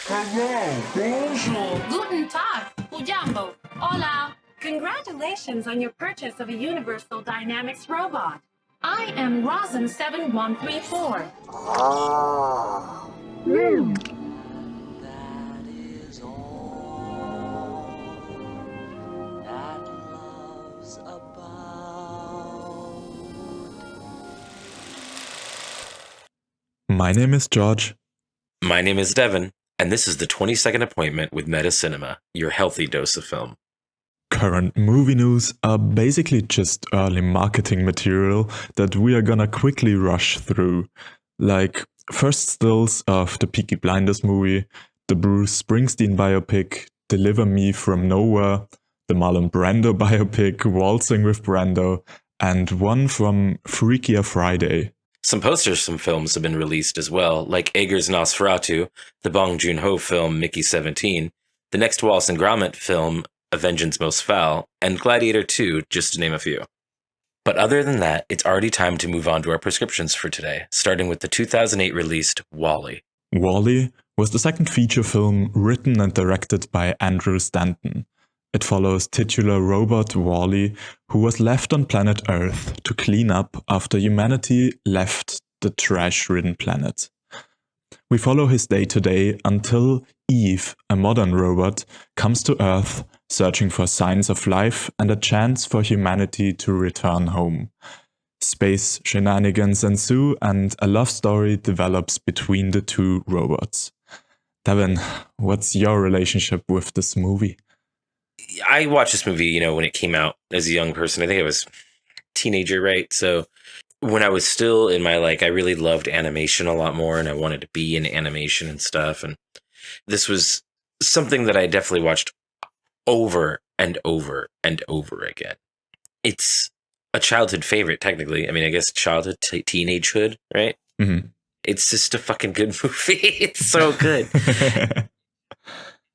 Hello, bonjour. Guten Tag, Ujambo, hola. Congratulations on your purchase of a Universal Dynamics robot. I am Rosin7134. That is all that love's about. My name is George. My name is Devyn, and this is the 22nd appointment with Medicinema, your healthy dose of film. Current movie news are basically just early marketing material that we are gonna quickly rush through. Like first stills of the Peaky Blinders movie, the Bruce Springsteen biopic, Deliver Me From Nowhere, the Marlon Brando biopic, Waltzing with Brando, and one from Freakier Friday. Some posters from films have been released as well, like Eger's Nosferatu, the Bong Joon-ho film Mickey 17, the next Wallace and Gromit film A Vengeance Most Foul, and Gladiator 2, just to name a few. But other than that, it's already time to move on to our prescriptions for today, starting with the 2008 released WALL-E. WALL-E was the second feature film written and directed by Andrew Stanton. It follows titular robot WALL-E, who was left on planet Earth to clean up after humanity left the trash-ridden planet. We follow his day-to-day until Eve, a modern robot, comes to Earth searching for signs of life and a chance for humanity to return home. Space shenanigans ensue and a love story develops between the two robots. Devyn, what's your relationship with this movie? I watched this movie, when it came out as a young person. I think I was a teenager, right? So when I was still in my, I really loved animation a lot more and I wanted to be in animation and stuff. And this was something that I definitely watched over and over and over again. It's a childhood favorite, technically. I mean, I guess childhood, teenagehood, right? Mm-hmm. It's just a fucking good movie. It's so good.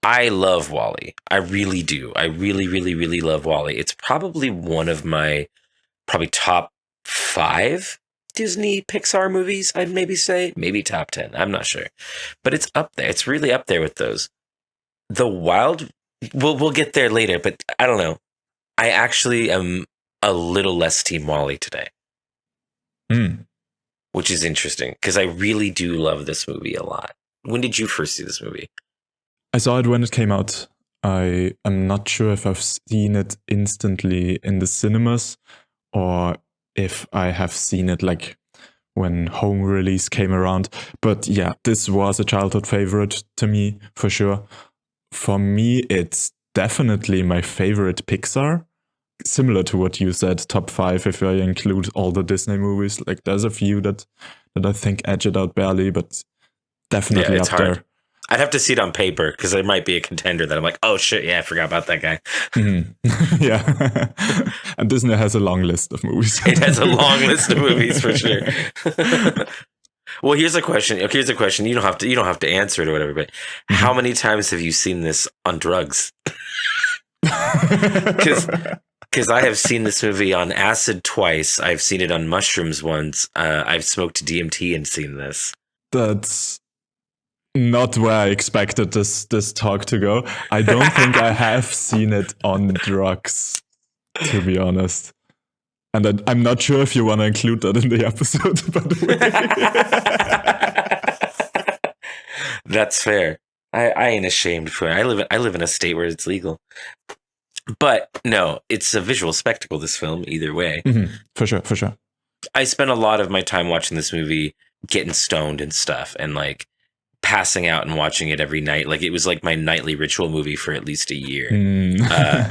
I love WALL-E. I really do. I really, really, really love WALL-E. It's probably one of my top 5 Disney Pixar movies, I'd maybe say. Maybe top 10. I'm not sure. But it's up there. It's really up there with those. The Wild... We'll get there later, but I don't know. I actually am a little less Team WALL-E today. Which is interesting, because I really do love this movie a lot. When did you first see this movie? I saw it when it came out. I am not sure if I've seen it instantly in the cinemas or if I have seen it when home release came around. But yeah, this was a childhood favorite to me, for sure. For me, it's definitely my favorite Pixar. Similar to what you said, top 5 if I include all the Disney movies. There's a few that I think edge it out barely, but definitely up there. I'd have to see it on paper because there might be a contender that I'm like, oh shit, yeah, I forgot about that guy. Mm-hmm. Yeah. And Disney has a long list of movies. It has a long list of movies for sure. Well, here's a question. Okay, here's a question. You don't have to answer it or whatever, but how many times have you seen this on drugs? Because I have seen this movie on acid twice. I've seen it on mushrooms once. I've smoked DMT and seen this. That's not where I expected this talk to go. I don't think I have seen it on drugs, to be honest. And I'm not sure if you want to include that in the episode, by the way. That's fair. I ain't ashamed for it. I live in a state where it's legal. But no, it's a visual spectacle, this film, either way. Mm-hmm. For sure. I spent a lot of my time watching this movie getting stoned and stuff and passing out and watching it every night. It was my nightly ritual movie for at least a year.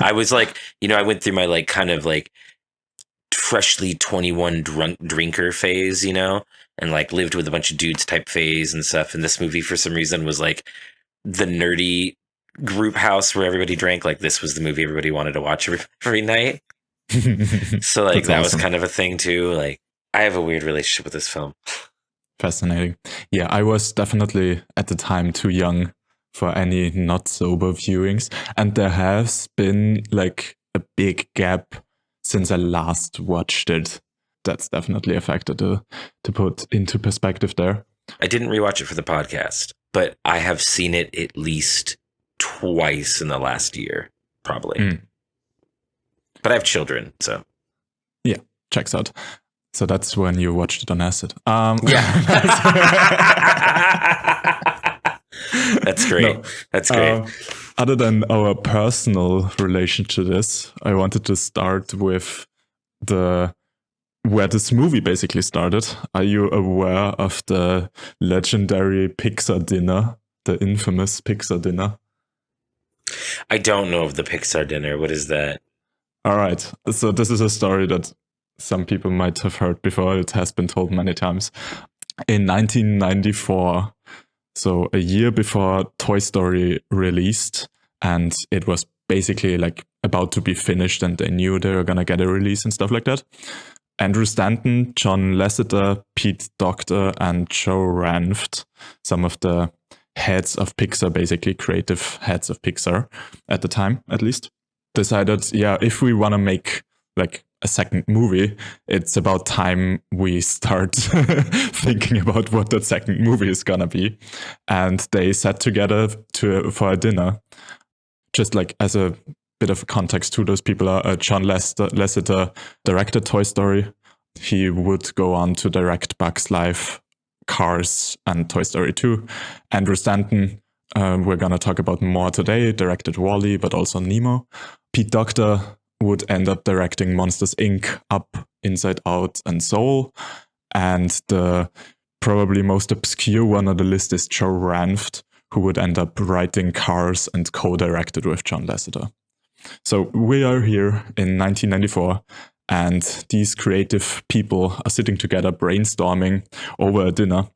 I was I went through my freshly 21 drinker phase, and lived with a bunch of dudes type phase and stuff. And this movie for some reason was the nerdy group house where everybody drank. This was the movie everybody wanted to watch every night. So that awesome. Was kind of a thing too. I have a weird relationship with this film. Fascinating. Yeah, I was definitely at the time too young for any not sober viewings. And there has been a big gap since I last watched it. That's definitely a factor to put into perspective there. I didn't rewatch it for the podcast. but I have seen it at least twice in the last year, probably. But I have children, so. Yeah, checks out. So that's when you watched it on acid. That's great. No. That's great. Other than our personal relation to this, I wanted to start with where this movie basically started. Are you aware of the legendary Pixar dinner, the infamous Pixar dinner? I don't know of the Pixar dinner. What is that? All right. So this is a story that some people might have heard before. It has been told many times. In 1994, so a year before Toy Story released, and it was basically like about to be finished and they knew they were going to get a release and stuff like that, Andrew Stanton, John Lasseter, Pete Docter, and Joe Ranft, some of the heads of Pixar, basically creative heads of Pixar at the time, at least, decided, if we want to make like a second movie, it's about time we start thinking about what that second movie is gonna be. And they sat together for a dinner. Just like as a bit of context to those people, John Lasseter directed Toy Story. He would go on to direct Bugs Life, Cars, and Toy Story 2. Andrew Stanton, we're gonna talk about more today, directed WALL-E, but also Nemo. Pete Docter would end up directing Monsters, Inc., Up, Inside Out, and Soul. And the probably most obscure one on the list is Joe Ranft, who would end up writing Cars and co-directed with John Lasseter. So we are here in 1994, and these creative people are sitting together brainstorming over a dinner.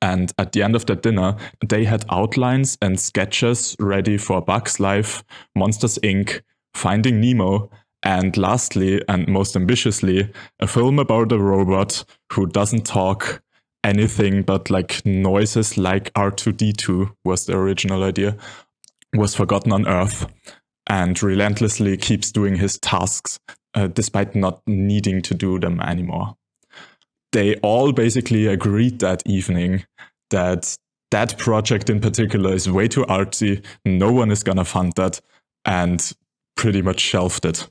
And at the end of that dinner, they had outlines and sketches ready for Bugs Life, Monsters, Inc., Finding Nemo, and lastly, and most ambitiously, a film about a robot who doesn't talk anything but like noises like R2-D2 was the original idea, was forgotten on Earth, and relentlessly keeps doing his tasks despite not needing to do them anymore. They all basically agreed that evening that that project in particular is way too artsy, no one is gonna fund that, and pretty much shelved it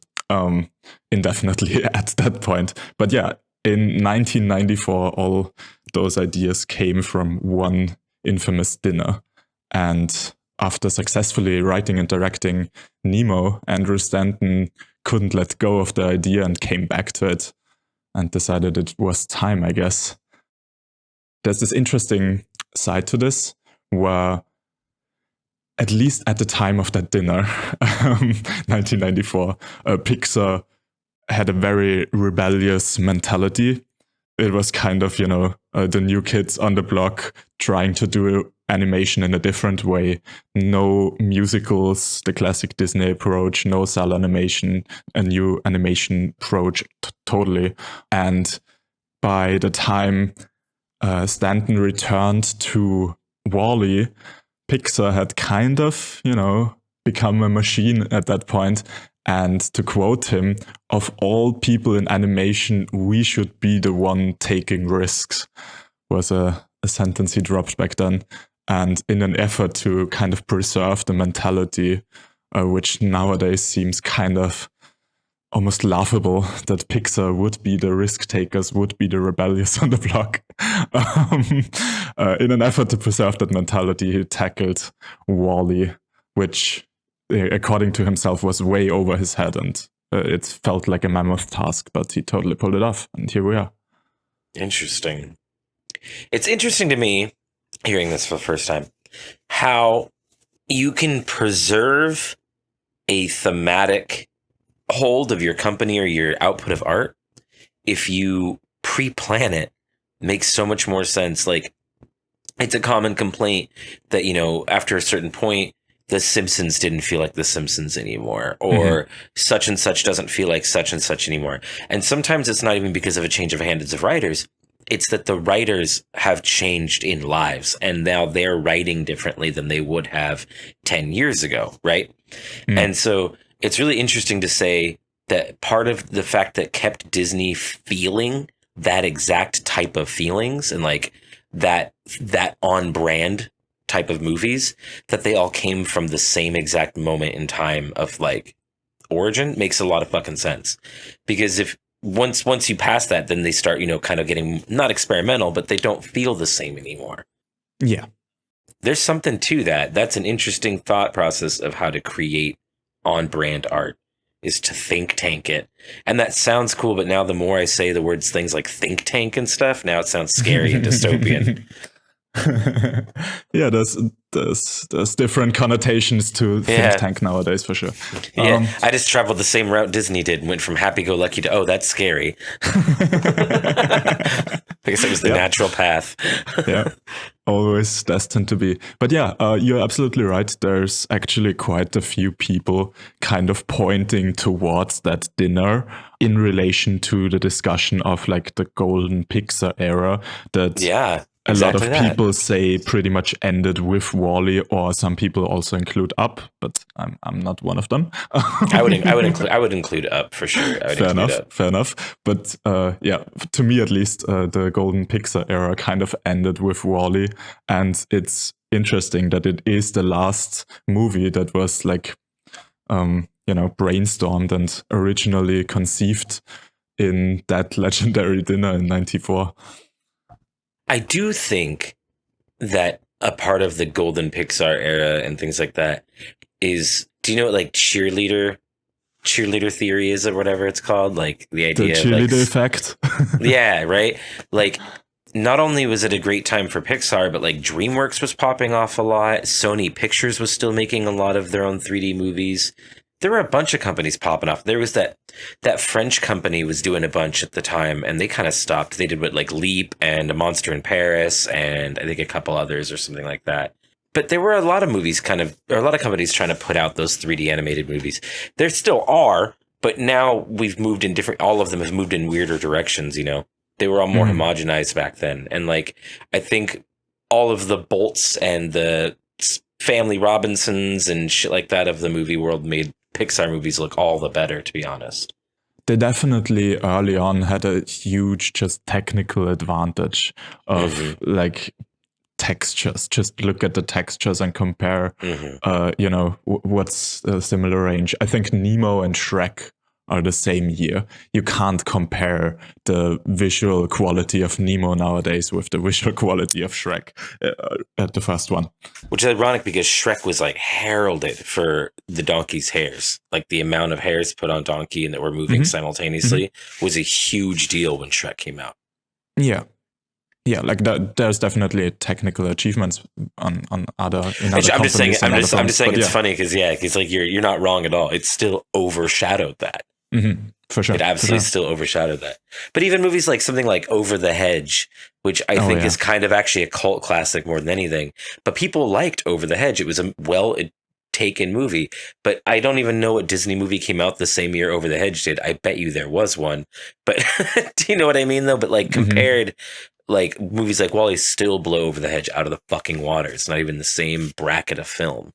indefinitely at that point. But yeah, in 1994, all those ideas came from one infamous dinner. And after successfully writing and directing Nemo, Andrew Stanton couldn't let go of the idea and came back to it and decided it was time, I guess. There's this interesting side to this where, at least at the time of that dinner, 1994, Pixar had a very rebellious mentality. It was kind of, the new kids on the block trying to do animation in a different way. No musicals, the classic Disney approach, no cell animation, a new animation approach, totally. And by the time Stanton returned to WALL-E, Pixar had kind of, become a machine at that point. And to quote him, of all people in animation, we should be the one taking risks, was a sentence he dropped back then. And in an effort to kind of preserve the mentality, which nowadays seems kind of almost laughable, that Pixar would be the risk takers, would be the rebellious on the block. In an effort to preserve that mentality, he tackled WALL-E, which, according to himself, was way over his head, and it felt like a mammoth task, but he totally pulled it off, and here we are. Interesting. It's interesting to me, hearing this for the first time, how you can preserve a thematic hold of your company or your output of art if you pre-plan it. Makes so much more sense. Like, it's a common complaint that, after a certain point, The Simpsons didn't feel like The Simpsons anymore, or such and such doesn't feel like such and such anymore. And sometimes it's not even because of a change of hands of writers. It's that the writers have changed in lives, and now they're writing differently than they would have 10 years ago, right? And so it's really interesting to say that part of the fact that kept Disney feeling that exact type of feelings and like that on brand type of movies, that they all came from the same exact moment in time of like origin makes a lot of fucking sense. Because if once you pass that, then they start, you know, kind of getting not experimental, but they don't feel the same anymore. Yeah. There's something to that. That's an interesting thought process of how to create on-brand art, is to think tank it. And that sounds cool, but now the more I say the words things like think tank and stuff, now it sounds scary and dystopian. Yeah, there's different connotations to think tank nowadays, for sure. Yeah, I just traveled the same route Disney did and went from happy-go-lucky to, oh, that's scary. I guess it was the natural path. Yeah, always destined to be. But yeah, you're absolutely right. There's actually quite a few people kind of pointing towards that dinner in relation to the discussion of like the golden Pixar era that a lot of people say pretty much ended with WALL-E, or some people also include Up, but I'm not one of them. I would include Up for sure. Fair enough. But yeah, to me at least, the golden Pixar era kind of ended with WALL-E, and it's interesting that it is the last movie that was like, brainstormed and originally conceived in that legendary dinner in '94. I do think that a part of the golden Pixar era and things like that is, do you know what like cheerleader theory is, or whatever it's called? Like the idea the cheerleader of like, effect. Yeah, right. Like not only was it a great time for Pixar, but like Dreamworks was popping off a lot. Sony Pictures was still making a lot of their own 3D movies. There were a bunch of companies popping off. There was that French company was doing a bunch at the time, and they kind of stopped. They did what like Leap and A Monster in Paris, and I think a couple others or something like that. But there were a lot of movies a lot of companies trying to put out those 3D animated movies. There still are, but now we've moved in all of them have moved in weirder directions, you know? They were all more homogenized back then. And like, I think all of the Bolts and the Family Robinsons and shit like that of the movie world made Pixar movies look all the better, to be honest. They definitely early on had a huge just technical advantage of like textures. Just look at the textures and compare, what's a similar range. I think Nemo and Shrek are the same year. You can't compare the visual quality of Nemo nowadays with the visual quality of Shrek at the first one. Which is ironic because Shrek was like heralded for the donkey's hairs. Like the amount of hairs put on donkey and that were moving simultaneously was a huge deal when Shrek came out. Yeah. Yeah, like that, there's definitely technical achievements on other. I'm just saying it's funny because like you're not wrong at all. It still overshadowed that. For sure, it absolutely still overshadowed that. But even movies like something like Over the Hedge, which I think is kind of actually a cult classic more than anything. But people liked Over the Hedge. It was a well-taken movie. But I don't even know what Disney movie came out the same year Over the Hedge did. I bet you there was one. But do you know what I mean though? But like compared. Like movies like WALL-E still blow Over the Hedge out of the fucking water. It's not even the same bracket of film.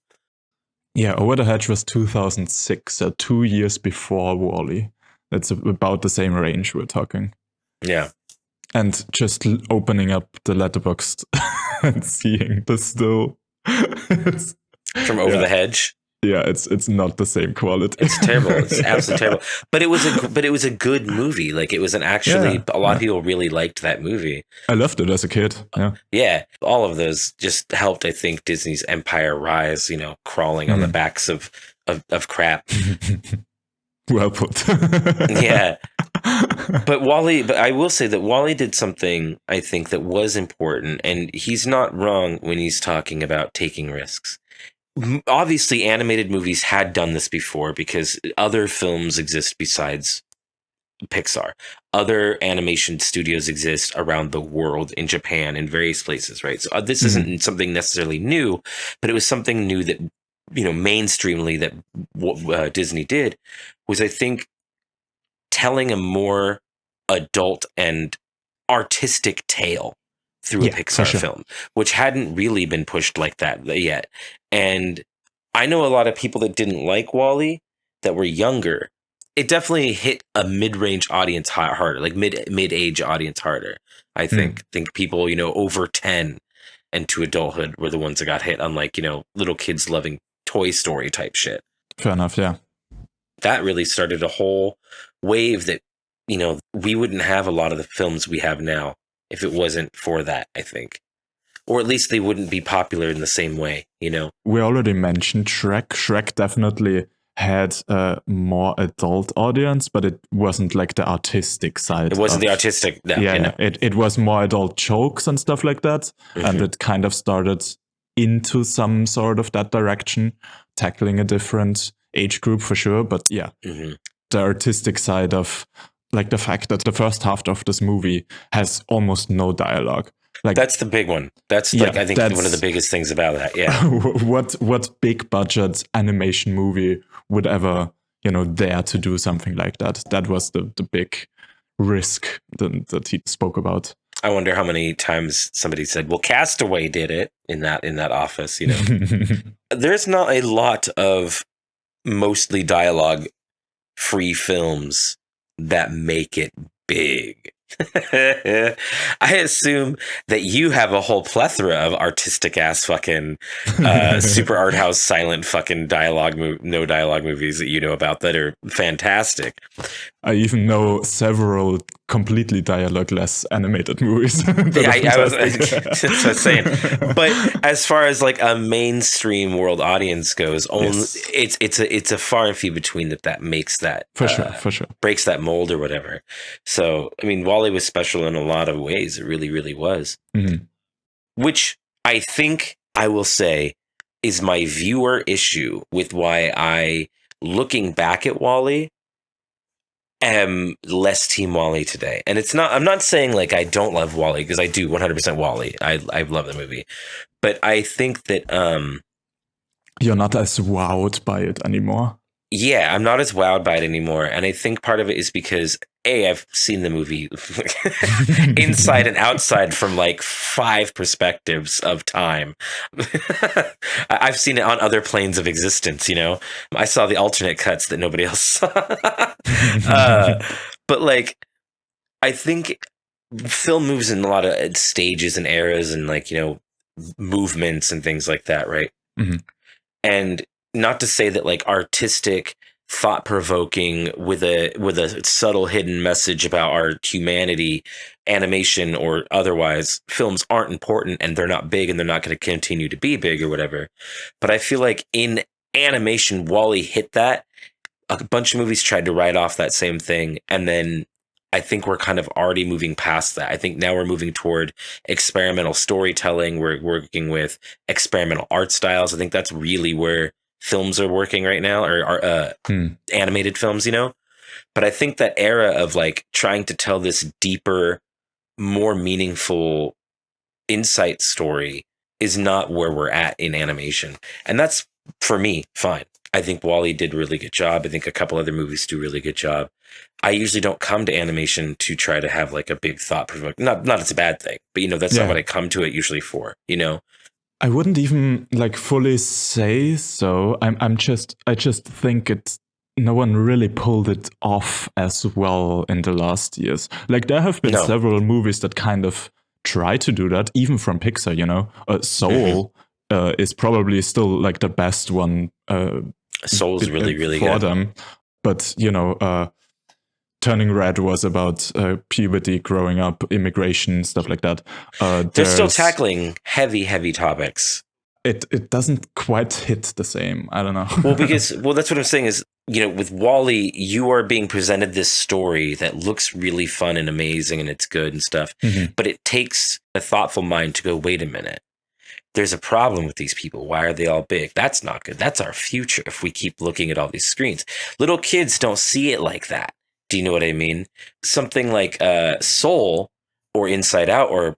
Yeah, Over the Hedge was 2006, so 2 years before WALL-E. That's about the same range we're talking. Yeah. And just opening up the Letterboxd and seeing the still. From Over the Hedge? Yeah, it's not the same quality. It's terrible. It's absolutely terrible. But it was a good movie. Like it was a lot of people really liked that movie. I loved it as a kid. Yeah. Yeah. All of those just helped, I think, Disney's empire rise, crawling on the backs of crap. Well put. Yeah. But I will say that WALL-E did something I think that was important, and he's not wrong when he's talking about taking risks. Obviously, animated movies had done this before because other films exist besides Pixar. Other animation studios exist around the world, in Japan, in various places, right? So this isn't something necessarily new, but it was something new that, mainstreamly that what Disney did was, I think, telling a more adult and artistic tale through a Pixar film, which hadn't really been pushed like that yet. And I know a lot of people that didn't like WALL-E that were younger. It definitely hit a mid-range audience harder, like mid-age audience harder. I think people, over 10 and to adulthood were the ones that got hit, unlike, little kids loving Toy Story type shit. Fair enough, yeah. That really started a whole wave that, we wouldn't have a lot of the films we have now if it wasn't for that, I think. Or at least they wouldn't be popular in the same way, We already mentioned Shrek. Shrek definitely had a more adult audience, but it wasn't like the artistic side. It wasn't the artistic. No, it was more adult jokes and stuff like that. Mm-hmm. And it kind of started into some sort of that direction, tackling a different age group for sure. But yeah, Mm-hmm. the artistic side of like the fact that the first half of this movie has almost no dialogue. Like that's the big one. That's I think one of the biggest things about that. Yeah. what big budget animation movie would ever, dare to do something like that? That was the big risk that he spoke about. I wonder how many times somebody said, well, Castaway did it in that office, There's not a lot of mostly dialogue free films that make it big. I assume that you have a whole plethora of artistic ass fucking super art house silent fucking no dialogue movies that you know about that are fantastic. I even know several completely dialogue-less animated movies. That's what I'm saying. But as far as like a mainstream world audience goes, it's a far and few between that makes that for sure breaks that mold or whatever. So I mean, Wall-E was special in a lot of ways. It really, really was. Mm-hmm. Which I think I will say is my viewer issue with why I, looking back at Wall-E, am less team Wall-E today. And I'm not saying like I don't love Wall-E, because I do 100% Wall-E. I love the movie. But I think that you're not as wowed by it anymore. Yeah, I'm not as wowed by it anymore. And I think part of it is because I've seen the movie inside and outside from like 5 perspectives of time. I've seen it on other planes of existence, I saw the alternate cuts that nobody else saw. But like, I think film moves in a lot of stages and eras and like, movements and things like that, right? Mm-hmm. And not to say that like artistic, thought-provoking with a subtle hidden message about our humanity, animation or otherwise, films aren't important and they're not big and they're not going to continue to be big or whatever. But I feel like in animation, Wall-E hit that. A bunch of movies tried to write off that same thing, and then I think we're kind of already moving past that. I think now we're moving toward experimental storytelling. We're working with experimental art styles. I think that's really where films are working right now, or animated films, But I think that era of like trying to tell this deeper, more meaningful insight story is not where we're at in animation. And that's, for me, fine. I think Wall-E did a really good job. I think a couple other movies do a really good job. I usually don't come to animation to try to have like a big thought provoking. Not it's a bad thing, but that's not what I come to it usually for. I wouldn't even like fully say so. I just think no one really pulled it off as well in the last years. Like there have been several movies that kind of try to do that, even from Pixar. Soul is probably still like the best one. Soul's really, really for good. them, but Turning Red was about puberty, growing up, immigration, stuff like that. They're still tackling heavy topics. It doesn't quite hit the same. I don't know. Well, that's what I'm saying is, with Wall-E, you are being presented this story that looks really fun and amazing and it's good and stuff. Mm-hmm. But it takes a thoughtful mind to go, wait a minute. There's a problem with these people. Why are they all big? That's not good. That's our future if we keep looking at all these screens. Little kids don't see it like that. Do you know what I mean? Something like Soul or Inside Out or,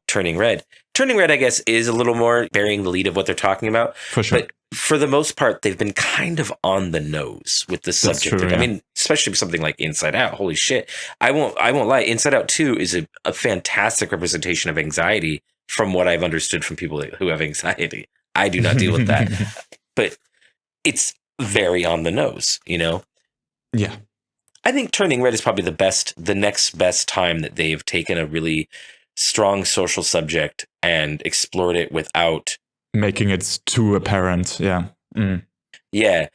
Turning Red. Turning Red, I guess, is a little more bearing the lead of what they're talking about. For sure. But for the most part, they've been kind of on the nose with the subject. True, yeah. I mean, especially something like Inside Out. Holy shit. I won't lie. Inside Out 2 is a fantastic representation of anxiety from what I've understood from people who have anxiety. I do not deal with that. But it's very on the nose, Yeah. I think Turning Red is probably the next best time that they've taken a really strong social subject and explored it without making it too apparent. Yeah. Yeah.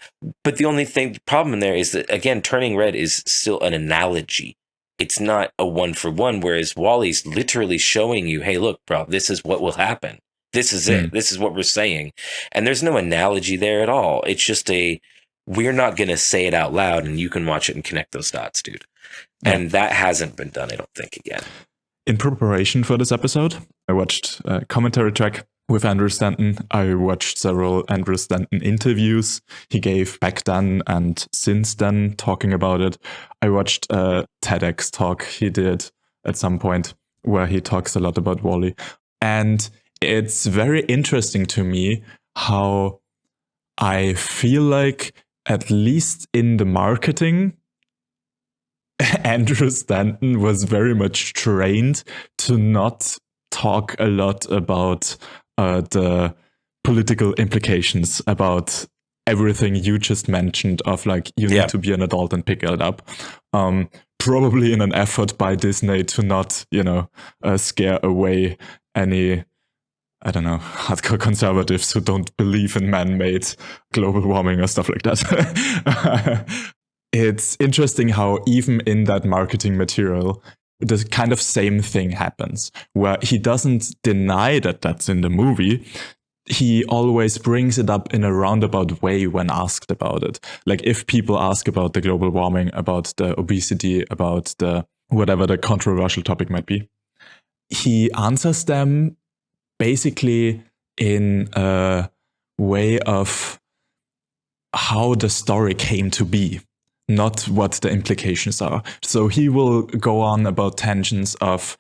But the problem in there is that, again, Turning Red is still an analogy. It's not a one for one, whereas Wally's literally showing you, hey, look, bro, this is what will happen. This is it. This is what we're saying. And there's no analogy there at all. It's just we're not going to say it out loud, and you can watch it and connect those dots, dude. Yeah. And that hasn't been done, I don't think, again. In preparation for this episode, I watched a commentary track with Andrew Stanton. I watched several Andrew Stanton interviews he gave back then and since then, talking about it. I watched a TEDx talk he did at some point where he talks a lot about WALL-E. And it's very interesting to me how I feel like, at least in the marketing, Andrew Stanton was very much trained to not talk a lot about the political implications, about everything you just mentioned of like, you need to be an adult and pick it up. Probably in an effort by Disney to not, scare away any, I don't know, hardcore conservatives who don't believe in man-made global warming or stuff like that. It's interesting how even in that marketing material, the kind of same thing happens, where he doesn't deny that that's in the movie. He always brings it up in a roundabout way when asked about it. Like if people ask about the global warming, about the obesity, about the whatever the controversial topic might be, he answers them basically in a way of how the story came to be, not what the implications are. So he will go on about tangents of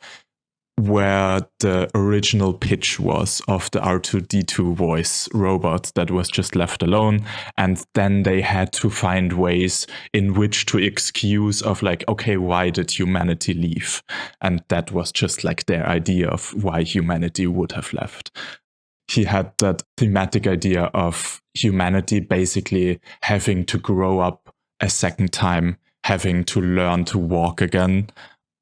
where the original pitch was of the R2-D2 voice robot that was just left alone. And then they had to find ways in which to excuse of like, okay, why did humanity leave? And that was just like their idea of why humanity would have left. He had that thematic idea of humanity basically having to grow up a second time, having to learn to walk again.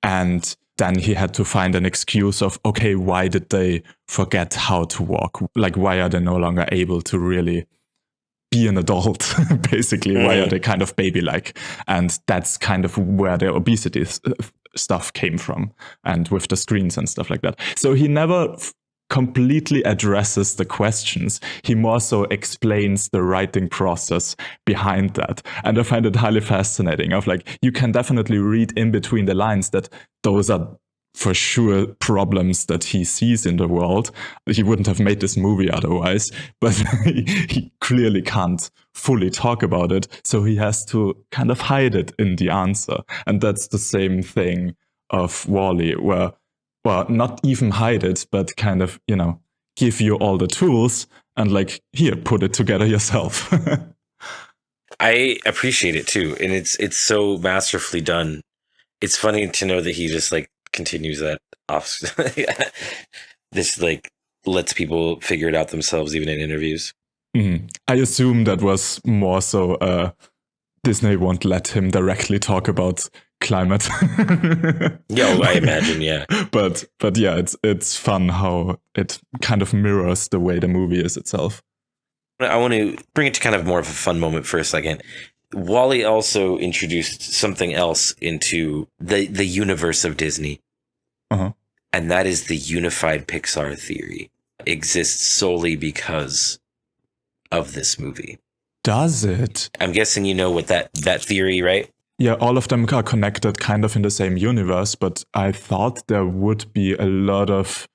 And then he had to find an excuse of, okay, why did they forget how to walk? Like, why are they no longer able to really be an adult? Basically, why are they kind of baby-like? And that's kind of where their obesity stuff came from, and with the screens and stuff like that. So he never completely addresses the questions. He more so explains the writing process behind that. And I find it highly fascinating of like, you can definitely read in between the lines that those are for sure problems that he sees in the world. He wouldn't have made this movie otherwise, but he clearly can't fully talk about it. So he has to kind of hide it in the answer. And that's the same thing of WALL-E, where, well, not even hide it, but kind of, give you all the tools and like, here, put it together yourself. I appreciate it too. And it's so masterfully done. It's funny to know that he just like continues that off. This like lets people figure it out themselves, even in interviews. Mm-hmm. I assume that was more so Disney won't let him directly talk about climate. Yeah, I imagine, yeah. But yeah, it's fun how it kind of mirrors the way the movie is itself. I want to bring it to kind of more of a fun moment for a second. WALL-E also introduced something else into the universe of Disney. Uh-huh. And that is the unified Pixar theory. It exists solely because of this movie. Does it? I'm guessing you know what that theory, right? Yeah, all of them are connected kind of in the same universe, but I thought there would be a lot of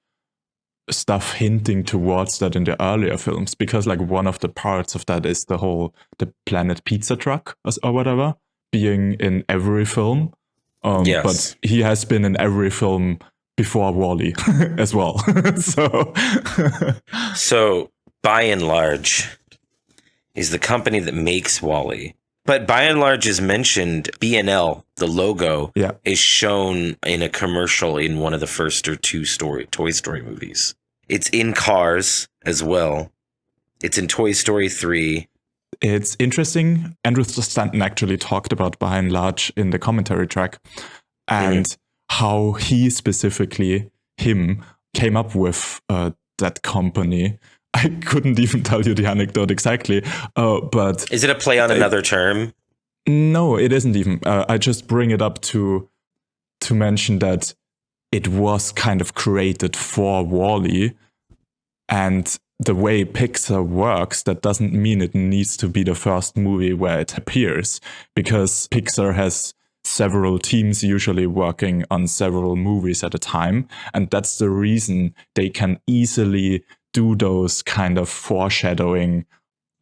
stuff hinting towards that in the earlier films, because like one of the parts of that is the Planet Pizza truck or whatever being in every film. Yes. But he has been in every film before WALL-E as well. So by and large is the company that makes WALL-E. But by and large is mentioned, B&L, the logo, is shown in a commercial in one of the first or two Toy Story movies. It's in Cars as well. It's in Toy Story 3. It's interesting. Andrew Stanton actually talked about by and large in the commentary track and how he specifically him came up with that company. I couldn't even tell you the anecdote exactly, but Is it a play on another term? no, it isn't even. I just bring it up to mention that it was kind of created for Wall-E, and the way Pixar works, that doesn't mean it needs to be the first movie where it appears, because Pixar has several teams usually working on several movies at a time, and that's the reason they can easily do those kind of foreshadowing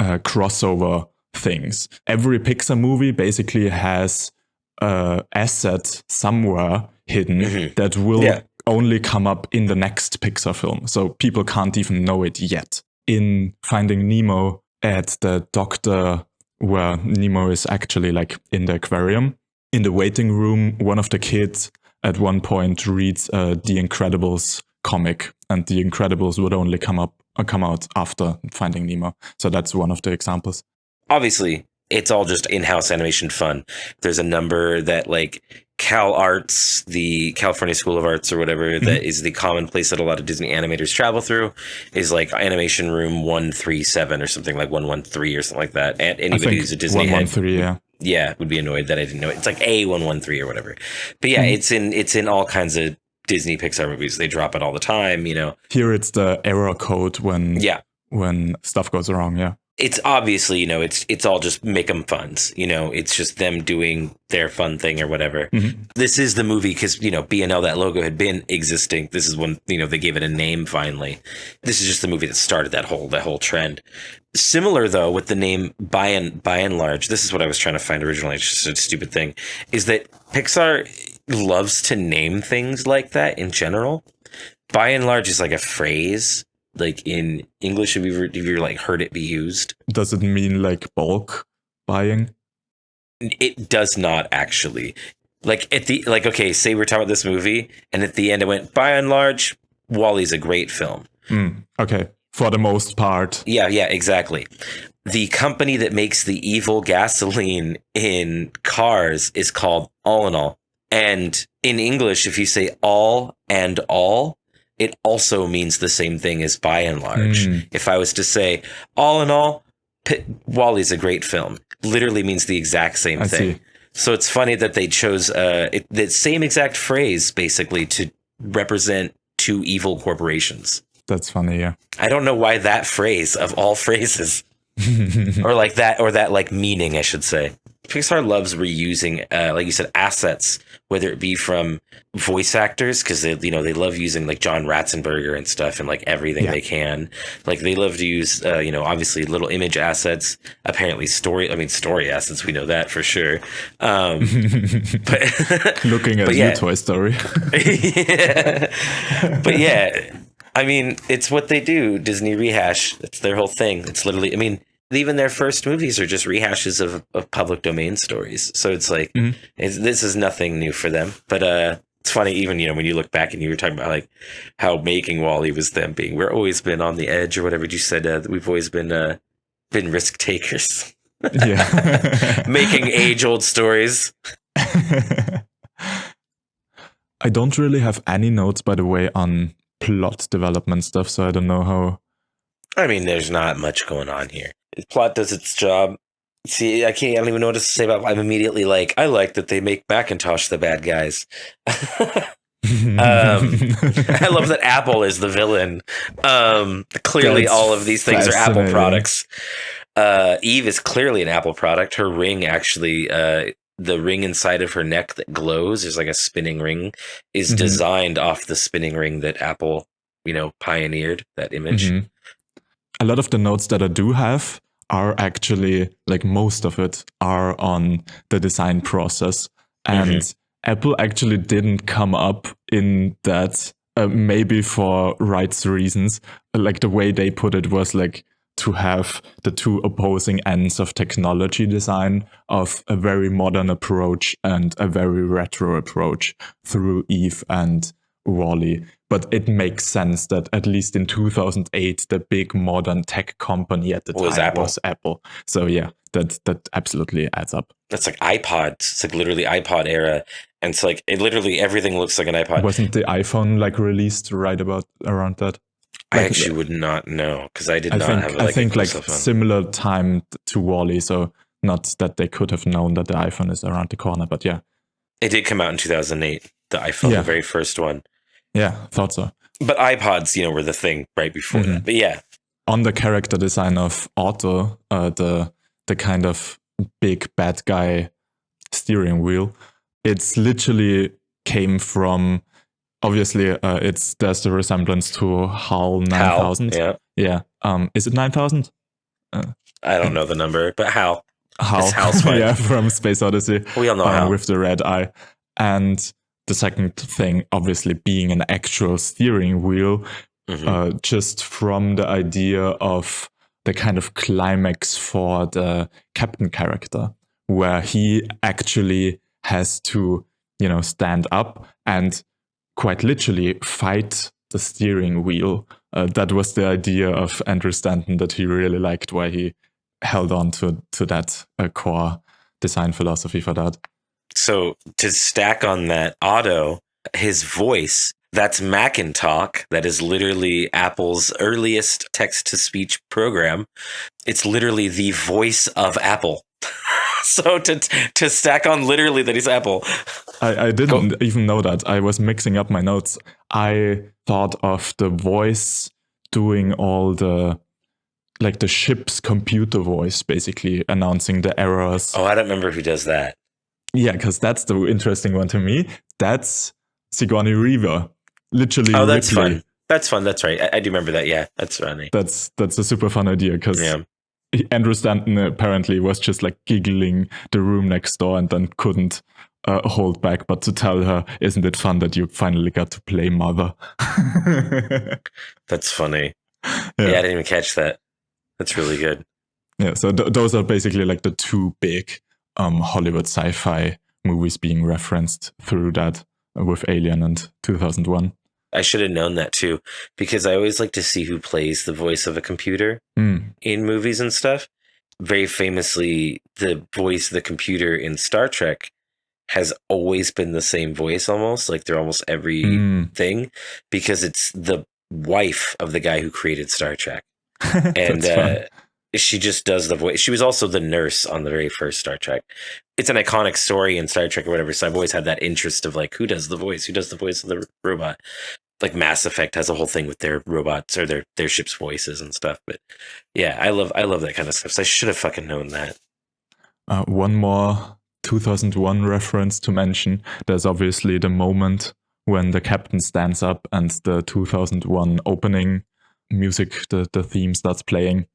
crossover things. Every Pixar movie basically has an asset somewhere hidden that will only come up in the next Pixar film, so people can't even know it yet. In Finding Nemo, at the doctor where Nemo is actually like in the aquarium, in the waiting room, one of the kids at one point reads The Incredibles comic, and The Incredibles would only come out after Finding Nemo. So that's one of the examples. Obviously, it's all just in-house animation fun. There's a number that like Cal Arts, the California School of Arts or whatever, that is the common place that a lot of Disney animators travel through, is like Animation Room 137 or something, like 113 or something like that. And anybody who's a Disney 113, head, would be annoyed that I didn't know it. It's like A113 or whatever. But yeah, it's in all kinds of Disney Pixar movies. They drop it all the time, you know. Here it's the error code when stuff goes wrong, It's obviously, you know, it's all just make 'em funs, you know, it's just them doing their fun thing or whatever. This is the movie because, you know, B&L, that logo had been existing. This is when, you know, they gave it a name finally. This is just the movie that started that whole trend. Similar though with the name by and large, this is what I was trying to find originally. It's just a stupid thing, is that Pixar loves to name things like that in general. By and large is like a phrase. Like in English, have you ever like heard it be used? Does it mean like bulk buying? It does not actually. Like okay, say we're talking about this movie, and at the end it went, by and large, Wall-E's a great film. Okay, for the most part. Yeah, exactly. The company that makes the evil gasoline in cars is called All in All. And in English, if you say all and all, it also means the same thing as by and large. If I was to say, all in all, Wall-E's a great film, literally means the exact same thing. So it's funny that they chose the same exact phrase, basically, to represent two evil corporations. That's funny, yeah. I don't know why that phrase, of all phrases, or that like meaning, I should say. Pixar loves reusing, like you said, assets, whether it be from voice actors, because they love using like John Ratzenberger and stuff, and like everything they can. Like they love to use, obviously little image assets. Apparently, story assets. We know that for sure. But looking at you, Toy Story. But yeah, I mean, it's what they do. Disney rehash. It's their whole thing. It's literally, I mean, even their first movies are just rehashes of public domain stories. So it's like, this is nothing new for them. But it's funny, even, when you look back and you were talking about like how making Wall-E was them being, we're always been on the edge or whatever you said. We've always been risk takers. Yeah. Making age-old stories. I don't really have any notes, by the way, on plot development stuff, so I don't know how. I mean, there's not much going on here. The plot does its job. See, I don't even know what to say about it. I'm immediately like, I like that they make Macintosh the bad guys. I love that Apple is the villain. Clearly, That's all of these things are Apple products. Eve is clearly an Apple product. Her ring actually, the ring inside of her neck that glows, is like a spinning ring, is designed off the spinning ring that Apple, pioneered, that image. A lot of the notes that I do have are actually, like most of it, are on the design process. And Apple actually didn't come up in that, maybe for rights reasons. Like the way they put it was like to have the two opposing ends of technology design, of a very modern approach and a very retro approach through Eve and Wall-E. But it makes sense that at least in 2008, the big modern tech company at the time was Apple. So yeah, that absolutely adds up. That's like iPods. It's like literally iPod era. And it's like, it literally, everything looks like an iPod. Wasn't the iPhone like released right about around that? I actually would not know because I did not have I think like phone. similar time to Wall-E. So not that they could have known that the iPhone is around the corner, but yeah. It did come out in 2008, the iPhone, the very first one. Yeah, thought so. But iPods, were the thing right before that. But yeah. On the character design of Otto, the kind of big bad guy steering wheel, it's literally came from, obviously, there's the resemblance to HAL 9000. HAL, yeah. Is it 9000? I don't know the number, but HAL. HAL, yeah, from Space Odyssey. We all know HAL. With the red eye. And the second thing, obviously, being an actual steering wheel, just from the idea of the kind of climax for the captain character, where he actually has to, stand up and quite literally fight the steering wheel. That was the idea of Andrew Stanton that he really liked, where he held on to that core design philosophy for that. So to stack on that, Otto, his voice, that's Macintalk. That is literally Apple's earliest text-to-speech program. It's literally the voice of Apple. So to stack on literally that he's Apple. I didn't even know that. I was mixing up my notes. I thought of the voice doing all the ship's computer voice, basically announcing the errors. Oh, I don't remember who does that. Yeah, because that's the interesting one to me. That's Sigourney Weaver. Literally. Oh, that's Ripley. fun. That's fun. That's right. I do remember that. Yeah, that's funny. That's a super fun idea because Andrew Stanton apparently was just like giggling the room next door and then couldn't hold back but to tell her, isn't it fun that you finally got to play Mother? That's funny. Yeah, I didn't even catch that. That's really good. Yeah, so those are basically like the two big Hollywood sci-fi movies being referenced through that with Alien and 2001. I should have known that too, because I always like to see who plays the voice of a computer in movies and stuff. Very famously, the voice of the computer in Star Trek has always been the same voice almost, like they're almost every thing, because it's the wife of the guy who created Star Trek. And she just does the voice. She was also the nurse on the very first Star Trek. It's an iconic story in Star Trek or whatever, so I've always had that interest of like, who does the voice? Who does the voice of the robot? Like Mass Effect has a whole thing with their robots or their ship's voices and stuff. But yeah, I love that kind of stuff. So I should have fucking known that. One more 2001 reference to mention. There's obviously the moment when the captain stands up and the 2001 opening music, the theme starts playing.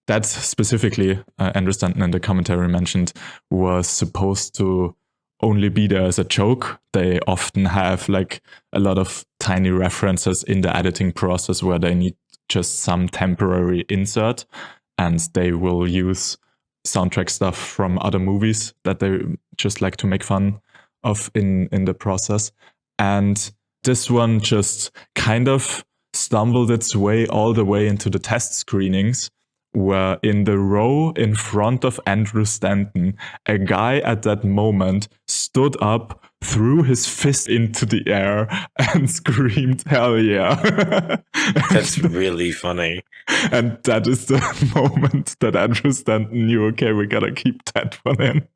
That specifically, Andrew Stanton in the commentary mentioned, was supposed to only be there as a joke. They often have like a lot of tiny references in the editing process where they need just some temporary insert, and they will use soundtrack stuff from other movies that they just like to make fun of in the process. And this one just kind of stumbled its way all the way into the test screenings, where in the row in front of Andrew Stanton, a guy at that moment stood up, threw his fist into the air, and screamed, "Hell yeah!" That's really funny. And that is the moment that Andrew Stanton knew, okay, we gotta keep that one in.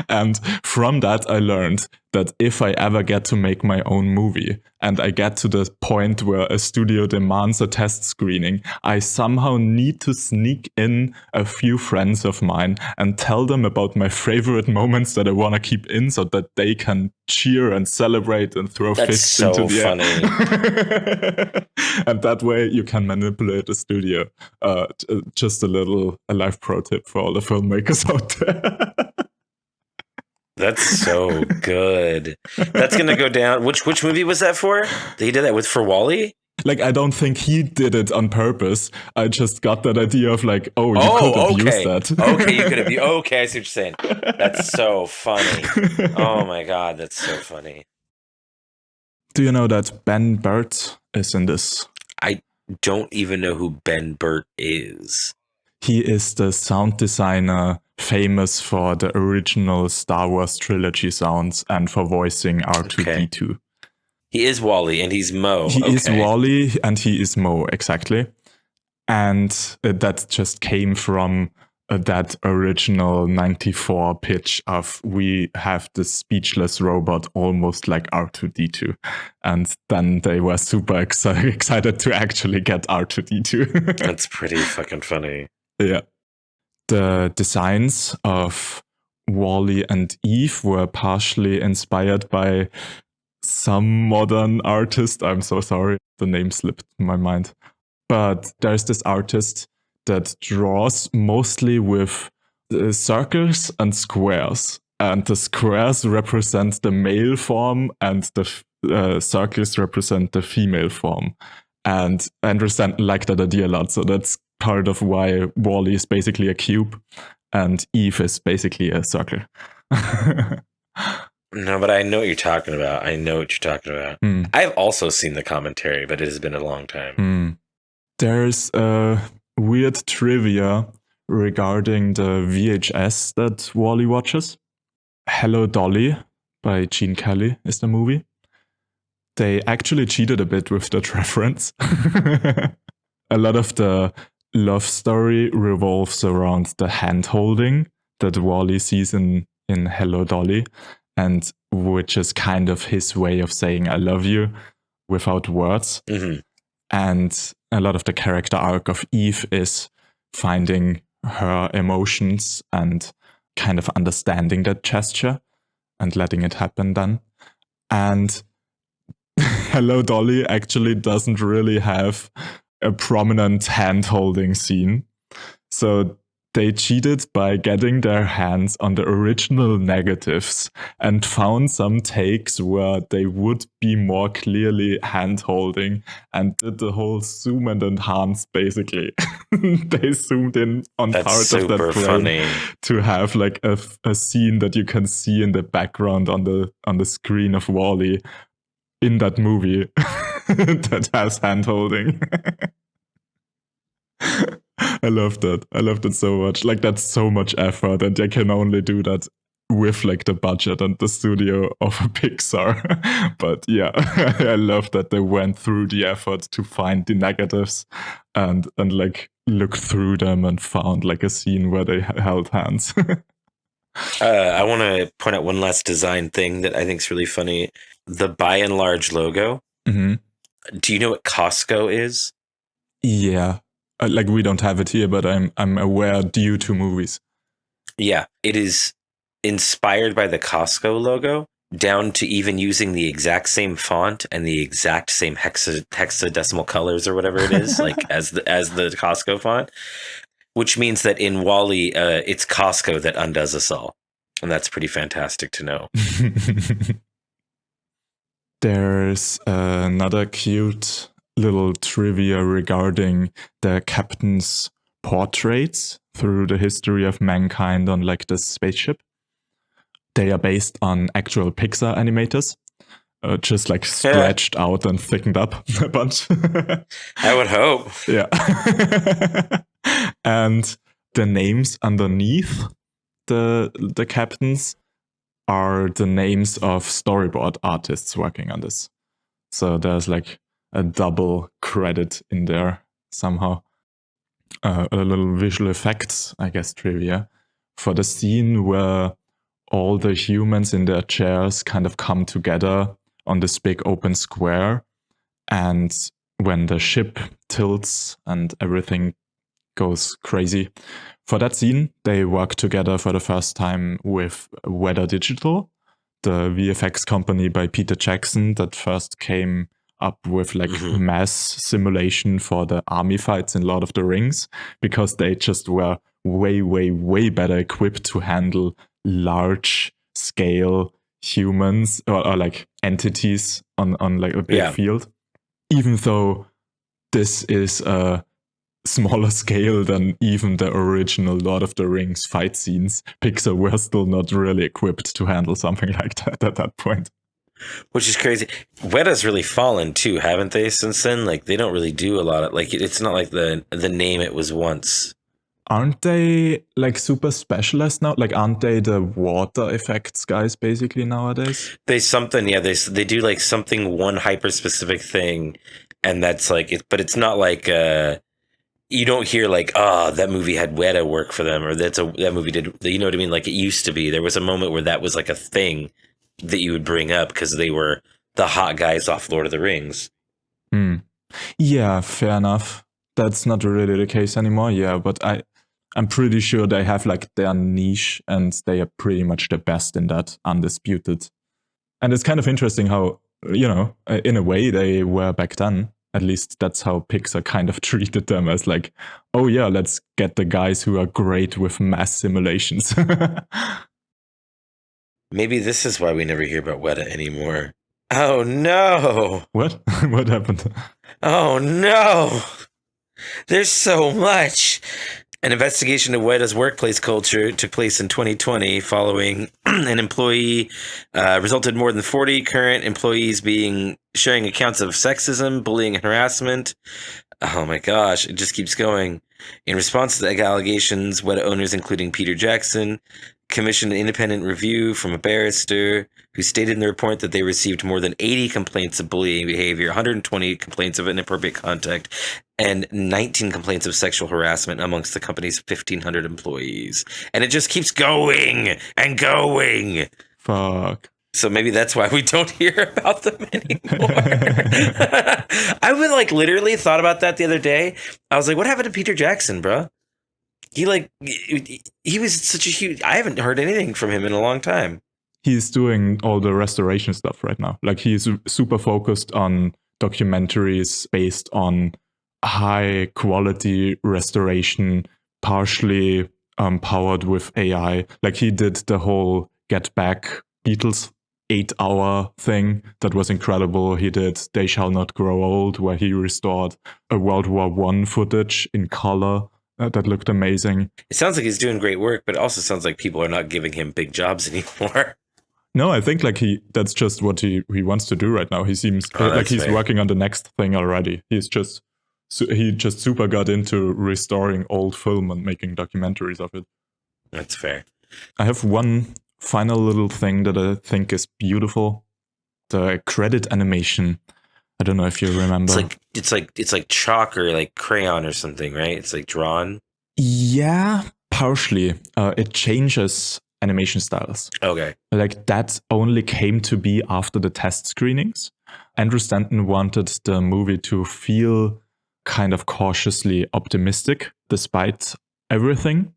And from that, I learned that if I ever get to make my own movie and I get to the point where a studio demands a test screening, I somehow need to sneak in a few friends of mine and tell them about my favorite moments that I want to keep in so that they can cheer and celebrate and throw fists into the air. And that way you can manipulate the studio. Just a life pro tip for all the filmmakers out there. That's so good. That's gonna go down. Which movie was that for? He did that for Wall-E? Like, I don't think he did it on purpose. I just got that idea of like, you could have used that. Okay, you could have. Okay, I see what you're saying. That's so funny. Oh my god, that's so funny. Do you know that Ben Burt is in this? I don't even know who Ben Burt is. He is the sound designer famous for the original Star Wars trilogy sounds and for voicing R2-D2. Okay. He is Wally and he's Mo. He is Wally and he is Mo, exactly. And that just came from that original 94 pitch of we have the speechless robot almost like R2-D2. And then they were super excited to actually get R2-D2. That's pretty fucking funny. Yeah. The designs of Wally and Eve were partially inspired by some modern artist. I'm so sorry, the name slipped my mind. But there's this artist that draws mostly with circles and squares. And the squares represent the male form and the circles represent the female form. And Andrew Stanton liked that idea a lot. So that's part of why Wally is basically a cube and Eve is basically a circle. No, but I know what you're talking about. I've also seen the commentary, but it has been a long time. There's a weird trivia regarding the VHS that Wally watches. Hello, Dolly by Gene Kelly is the movie. They actually cheated a bit with that reference. A lot of the love story revolves around the hand-holding that Wally sees in Hello, Dolly, and which is kind of his way of saying I love you without words. Mm-hmm. And a lot of the character arc of Eve is finding her emotions and kind of understanding that gesture and letting it happen then. And Hello, Dolly actually doesn't really have a prominent hand-holding scene. So they cheated by getting their hands on the original negatives and found some takes where they would be more clearly hand-holding and did the whole zoom and enhance, basically. They zoomed in on part of that frame to have like a scene that you can see in the background on the screen of Wall-E in that movie that has hand-holding. I love that. I loved it so much. Like, that's so much effort, and they can only do that with like the budget and the studio of a Pixar. But yeah, I love that they went through the effort to find the negatives and like look through them and found like a scene where they held hands. I want to point out one last design thing that I think is really funny. The by and large logo. Mm-hmm. Do you know what Costco is? Yeah. Like, we don't have it here, but I'm aware due to movies. Yeah, it is inspired by the Costco logo, down to even using the exact same font and the exact same hexadecimal colors or whatever it is, like as the Costco font. Which means that in Wall-E, it's Costco that undoes us all, and that's pretty fantastic to know. There's another cute little trivia regarding the captain's portraits through the history of mankind on like the spaceship. They are based on actual Pixar animators, just like stretched out and thickened up a bunch. I would hope. Yeah. And the names underneath the captains are the names of storyboard artists working on this. So there's like a double credit in there somehow. A little visual effects, I guess, trivia for the scene where all the humans in their chairs kind of come together on this big open square, and when the ship tilts and everything goes crazy. For that scene, they work together for the first time with Weather Digital, the VFX company by Peter Jackson that first came up with like mass simulation for the army fights in Lord of the Rings, because they just were way, way, way better equipped to handle large scale humans or like entities on like a big field. Even though this is a smaller scale than even the original Lord of the Rings fight scenes, Pixar were still not really equipped to handle something like that at that point. Which is crazy. Weta's really fallen too, haven't they? Since then, like they don't really do a lot of like. It's not like the name it was once. Aren't they like super specialized now? Like, aren't they the water effects guys basically nowadays? They do like something, one hyper specific thing, and that's like it. But it's not like you don't hear like, that movie had Weta work for them, or that movie did. You know what I mean? Like it used to be. There was a moment where that was like a thing that you would bring up because they were the hot guys off Lord of the Rings. Yeah, fair enough. That's not really the case anymore. Yeah, but I'm pretty sure they have like their niche and they are pretty much the best in that, undisputed. And it's kind of interesting how, in a way they were back then. At least that's how Pixar kind of treated them, as like, oh yeah, let's get the guys who are great with mass simulations. Maybe this is why we never hear about Weta anymore. Oh no! What? What happened? Oh no! There's so much! An investigation of Weta's workplace culture took place in 2020 following an employee resulted in more than 40 current employees sharing accounts of sexism, bullying, and harassment. Oh my gosh, it just keeps going. In response to the allegations, Weta owners, including Peter Jackson, commissioned an independent review from a barrister who stated in the report that they received more than 80 complaints of bullying behavior, 120 complaints of inappropriate contact, and 19 complaints of sexual harassment amongst the company's 1,500 employees. And it just keeps going and going. Fuck. So maybe that's why we don't hear about them anymore. I would like literally thought about that the other day. I was like, what happened to Peter Jackson, bro? He was such a huge... I haven't heard anything from him in a long time. He's doing all the restoration stuff right now. Like he's super focused on documentaries based on high quality restoration, partially powered with AI. Like he did the whole Get Back Beatles 8-hour thing that was incredible. He did They Shall Not Grow Old, where he restored a World War I footage in color that looked amazing. It sounds like he's doing great work, but it also sounds like people are not giving him big jobs anymore. No, I think like that's just what he wants to do right now. He seems like he's fair. working on the next thing already. He just super got into restoring old film and making documentaries of it. That's fair. I have one final little thing that I think is beautiful. The credit animation. I don't know if you remember. It's like chalk or like crayon or something, right? It's like drawn. Yeah, partially. It changes animation styles. Okay. Like that only came to be after the test screenings. Andrew Stanton wanted the movie to feel kind of cautiously optimistic despite everything.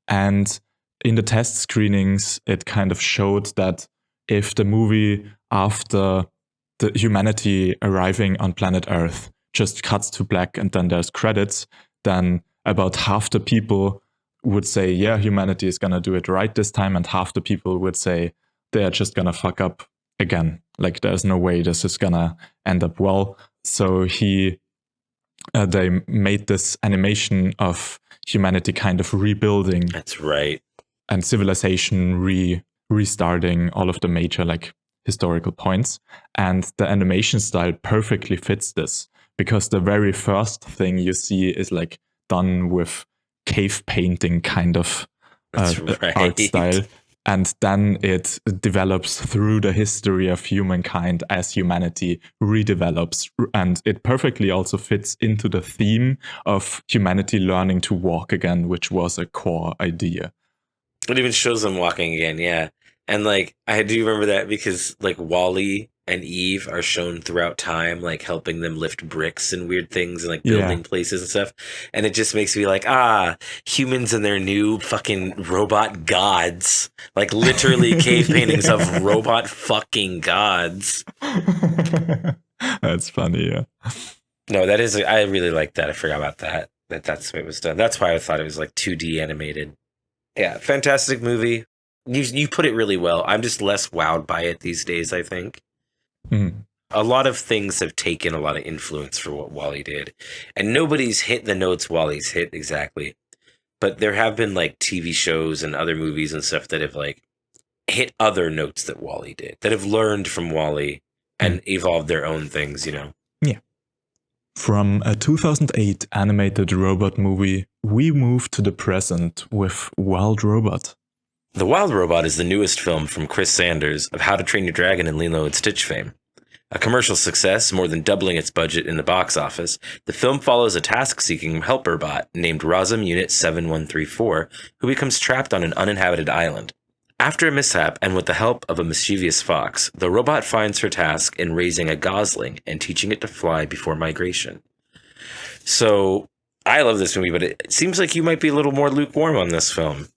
And in the test screenings, it kind of showed that if the movie, after the humanity arriving on planet Earth, just cuts to black and then there's credits, then about half the people would say, yeah, humanity is going to do it right this time. And half the people would say, they're just going to fuck up again. Like there's no way this is going to end up well. So they made this animation of humanity kind of rebuilding. That's right. And civilization restarting all of the major like historical points. And the animation style perfectly fits this, because the very first thing you see is like done with cave painting kind of right. art style. And then it develops through the history of humankind as humanity redevelops. And it perfectly also fits into the theme of humanity learning to walk again, which was a core idea. It even shows them walking again, yeah. And like I do remember that because like Wall-E and Eve are shown throughout time, like helping them lift bricks and weird things and like building places and stuff. And it just makes me like, humans and their new fucking robot gods. Like literally cave paintings of robot fucking gods. That's funny, yeah. No, that is, I really like that. I forgot about that. That's the way it was done. That's why I thought it was like 2D animated. Yeah, fantastic movie. You put it really well. I'm just less wowed by it these days, I think. Mm. A lot of things have taken a lot of influence for what Wall-E did. And nobody's hit the notes Wall-E's hit exactly. But there have been like TV shows and other movies and stuff that have like hit other notes that WALL-E did, that have learned from WALL-E and evolved their own things, you know? Yeah. From a 2008 animated robot movie, we move to the present with Wild Robot. The Wild Robot is the newest film from Chris Sanders of How to Train Your Dragon and Lilo and Stitch fame. A commercial success, more than doubling its budget in the box office, the film follows a task-seeking helper bot named Rosm Unit 7134, who becomes trapped on an uninhabited island. After a mishap, and with the help of a mischievous fox, the robot finds her task in raising a gosling and teaching it to fly before migration. So, I love this movie, but it seems like you might be a little more lukewarm on this film.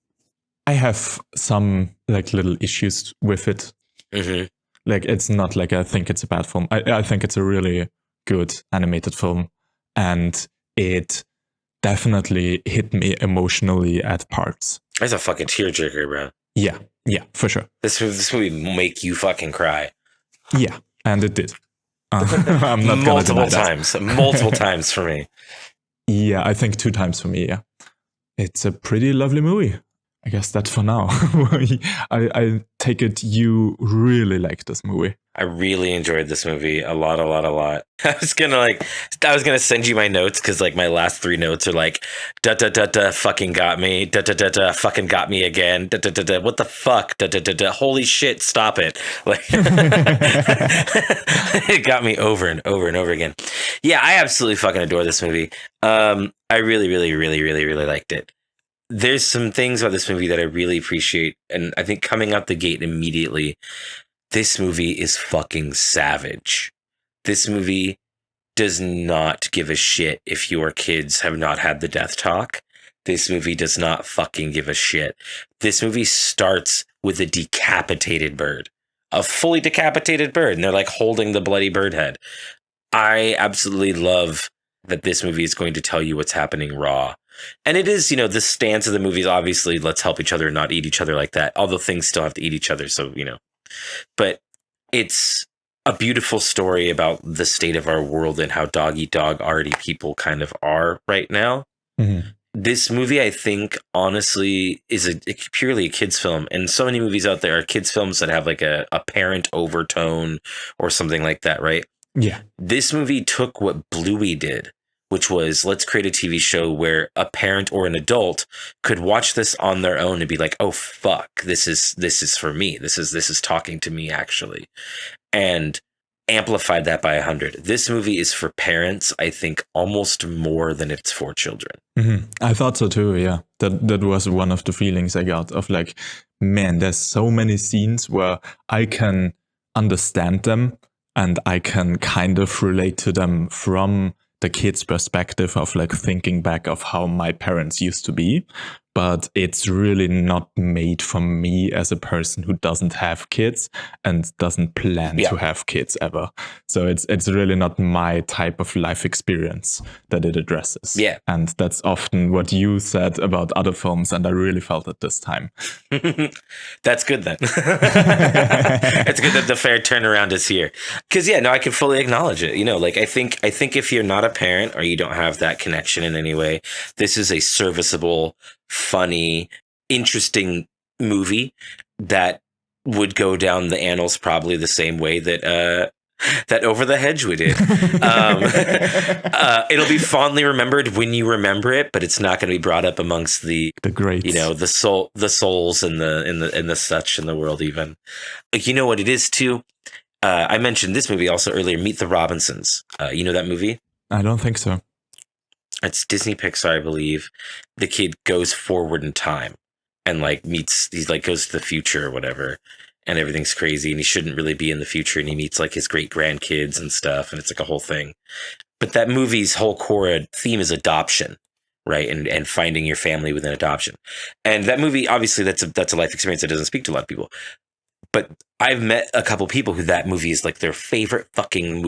I have some like little issues with it. Mm-hmm. Like, it's not like I think it's a bad film. I think it's a really good animated film, and it definitely hit me emotionally at parts. That's a fucking tearjerker, bro. Yeah, for sure. This movie will make you fucking cry. Yeah, and it did. I'm not multiple times for me. Yeah, I think 2 times for me. Yeah, it's a pretty lovely movie. I guess that's for now. I take it you really like this movie. I really enjoyed this movie a lot. I was gonna send you my notes because like my last 3 notes are like da da da da fucking got me, da da da da fucking got me again, da da da da what the fuck, da da da da holy shit, stop it. Like it got me over and over and over again. Yeah, I absolutely fucking adore this movie. I really liked it. There's some things about this movie that I really appreciate, and I think coming out the gate immediately, this movie is fucking savage. This movie does not give a shit if your kids have not had the death talk. This movie does not fucking give a shit. This movie starts with a decapitated bird. A fully decapitated bird, and they're like holding the bloody bird head. I absolutely love that this movie is going to tell you what's happening raw. And it is, you know, the stance of the movie is obviously let's help each other and not eat each other like that. Although things still have to eat each other. So, you know, but it's a beautiful story about the state of our world and how dog eat dog already people kind of are right now. Mm-hmm. This movie, I think, honestly, is purely a kid's film. And so many movies out there are kids' films that have like a parent overtone or something like that, right? Yeah. This movie took what Bluey did, which was let's create a TV show where a parent or an adult could watch this on their own and be like, oh, fuck, this is for me. This is talking to me, actually. And amplified that by 100. This movie is for parents, I think, almost more than it's for children. Mm-hmm. I thought so too, yeah. That was one of the feelings I got of like, man, there's so many scenes where I can understand them and I can kind of relate to them from the kid's perspective of like thinking back of how my parents used to be. But it's really not made for me as a person who doesn't have kids and doesn't plan to have kids ever. So it's really not my type of life experience that it addresses. Yeah. And that's often what you said about other films, and I really felt it this time. That's good then. It's good that the fair turnaround is here. Because I can fully acknowledge it. You know, like I think if you're not a parent or you don't have that connection in any way, this is a serviceable, funny, interesting movie that would go down the annals probably the same way that Over the Hedge we did. It'll be fondly remembered when you remember it, but it's not going to be brought up amongst the greats, the souls and the such in the world. Even like, you know what it is too. I mentioned this movie also earlier. Meet the Robinsons. You know that movie? I don't think so. It's Disney Pixar, I believe. The kid goes forward in time and goes to the future or whatever, and everything's crazy and he shouldn't really be in the future, and he meets like his great grandkids and stuff, and it's like a whole thing. But that movie's whole core theme is adoption, right? And finding your family within adoption. And that movie, obviously that's a life experience that doesn't speak to a lot of people. But I've met a couple people who that movie is like their favorite fucking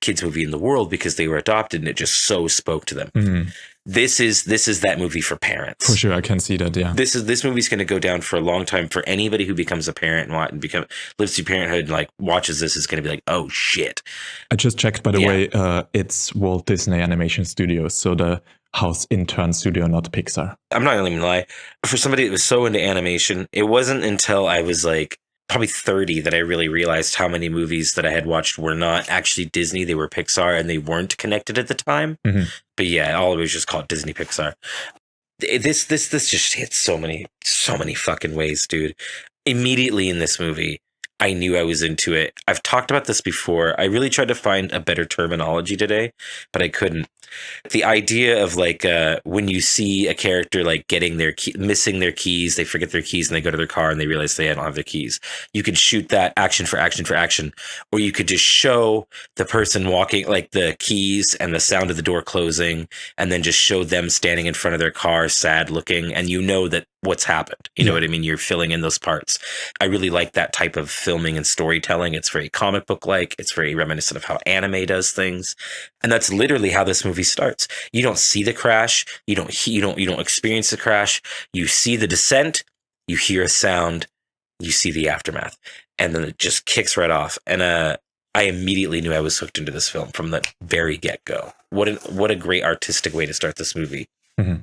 kids movie in the world because they were adopted and it just so spoke to them. Mm-hmm. This is that movie for parents. For sure, I can see that, yeah. This movie's going to go down for a long time for anybody who becomes a parent and lives through parenthood and like watches this is going to be like, oh shit. I just checked, by the way, it's Walt Disney Animation Studios, so the house intern studio, not Pixar. I'm not going to even lie. For somebody that was so into animation, it wasn't until I was like probably 30 that I really realized how many movies that I had watched were not actually Disney. They were Pixar and they weren't connected at the time. Mhm. But yeah, I'll always just call it Disney Pixar. This just hits so many fucking ways, dude. Immediately in this movie, I knew I was into it. I've talked about this before. I really tried to find a better terminology today, but I couldn't. The idea of like when you see a character like getting their missing their keys, they forget their keys and they go to their car and they realize they don't have their keys. You could shoot that action for action for action, or you could just show the person walking, like the keys and the sound of the door closing, and then just show them standing in front of their car, sad looking, and you know that what's happened. You know what I mean? You're filling in those parts. I really like that type of filming and storytelling. It's very comic book like. It's very reminiscent of how anime does things, and that's literally how this movie starts. You don't see the crash. You don't experience the crash. You see the descent. You hear a sound. You see the aftermath, and then it just kicks right off. And I immediately knew I was hooked into this film from the very get go. What a great artistic way to start this movie. Mm-hmm.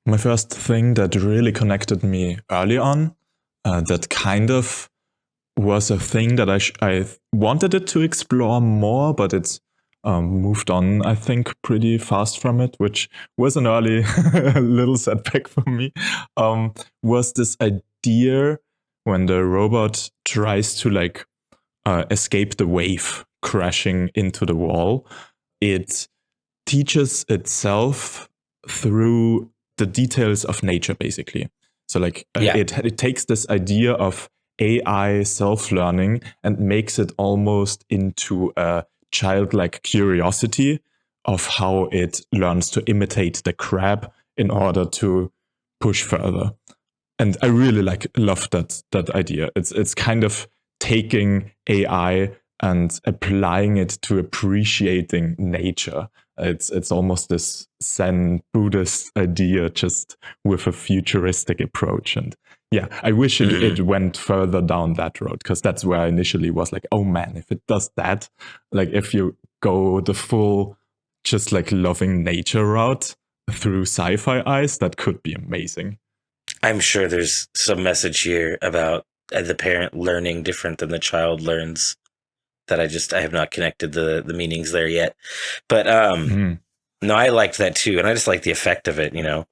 My first thing that really connected me early on, that kind of was a thing that I wanted it to explore more, but it's moved on, I think, pretty fast from it, which was an early little setback for me, was this idea when the robot tries to like escape the wave crashing into the wall. It teaches itself through the details of nature, basically. So like it takes this idea of AI self-learning and makes it almost into a childlike curiosity of how it learns to imitate the crab in order to push further. And I really love that idea. It's kind of taking AI and applying it to appreciating nature. It's almost this Zen Buddhist idea, just with a futuristic approach. And yeah, I wish it went further down that road, because that's where I initially was like, oh man, if it does that, like if you go the full just like loving nature route through sci-fi eyes, that could be amazing. I'm sure there's some message here about the parent learning different than the child learns that I have not connected the meanings there yet. But no, I liked that too. And I just liked the effect of it, you know.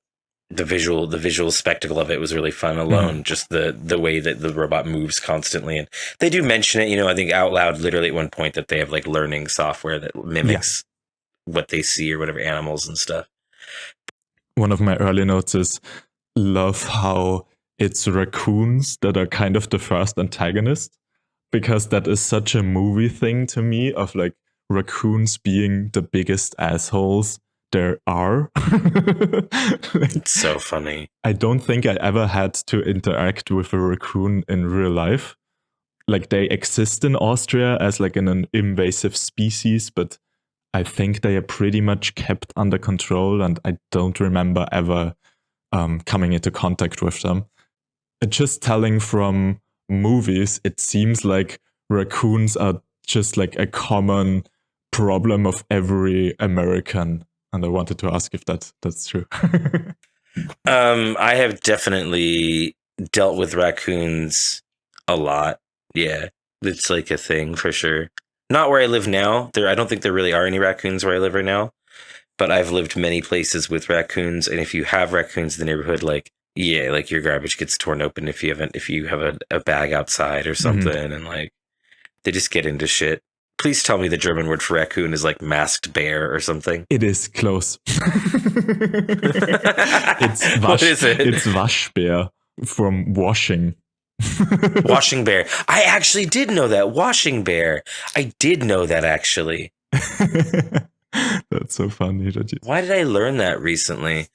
The visual spectacle of it was really fun alone. Just the way that the robot moves constantly. And they do mention it, you know, I think out loud literally at one point that they have like learning software that mimics what they see or whatever, animals and stuff. One of my early notes is love how it's raccoons that are kind of the first antagonist, because that is such a movie thing to me, of like raccoons being the biggest assholes there are. It's so funny. I don't think I ever had to interact with a raccoon in real life. Like they exist in Austria as like an invasive species, but I think they are pretty much kept under control, and I don't remember ever coming into contact with them. Just telling from movies, it seems like raccoons are just like a common problem of every American. And I wanted to ask if that's true. I have definitely dealt with raccoons a lot. Yeah, it's like a thing for sure. Not where I live now. I don't think there really are any raccoons where I live right now. But I've lived many places with raccoons, and if you have raccoons in the neighborhood, like your garbage gets torn open if you have a bag outside or something, and like they just get into shit. Please tell me the German word for raccoon is like masked bear or something. It is close. What is it? It's Waschbär from washing. Washing bear. I actually did know that. Washing bear. I did know that actually. That's so funny. Why did I learn that recently?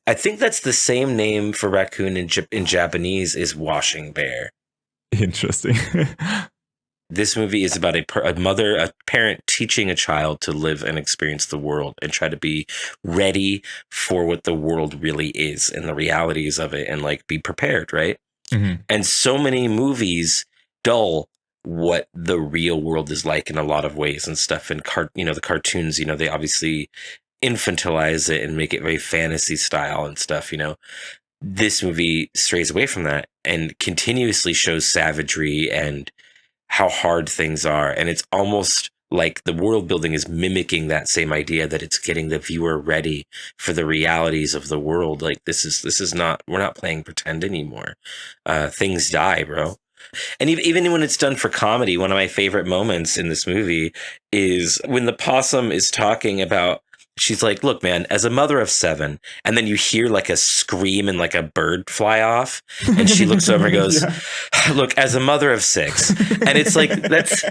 I think that's the same name for raccoon in Japanese is washing bear. Interesting. This movie is about a parent teaching a child to live and experience the world and try to be ready for what the world really is and the realities of it, and like be prepared, right? Mm-hmm. And so many movies dull what the real world is like in a lot of ways and stuff. And the cartoons, you know, they obviously infantilize it and make it very fantasy style and stuff, you know. this movie strays away from that and continuously shows savagery and how hard things are. And it's almost like the world building is mimicking that same idea, that it's getting the viewer ready for the realities of the world. Like this is not, we're not playing pretend anymore. Things die, bro. And even when it's done for comedy, one of my favorite moments in this movie is when the possum is talking about, she's like, look, man, as a mother of 7, and then you hear like a scream and like a bird fly off. And she looks over and goes, look, as a mother of 6. And it's like, that's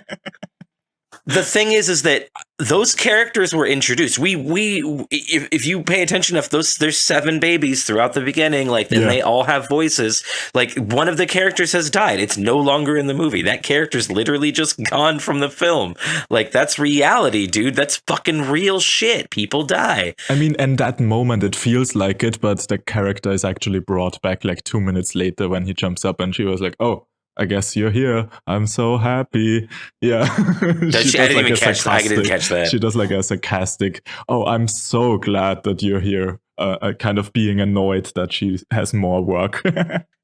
the thing is that those characters were introduced. If you pay attention, there's 7 babies throughout the beginning, like, and they all have voices. Like, one of the characters has died. It's no longer in the movie. That character's literally just gone from the film. Like, that's reality, dude. That's fucking real shit. People die. I mean, in that moment, it feels like it, but the character is actually brought back like 2 minutes later when he jumps up and she was like, oh, I guess you're here. I'm so happy. Yeah. I didn't even catch that. I didn't catch that. She does like a sarcastic, oh, I'm so glad that you're here. Kind of being annoyed that she has more work.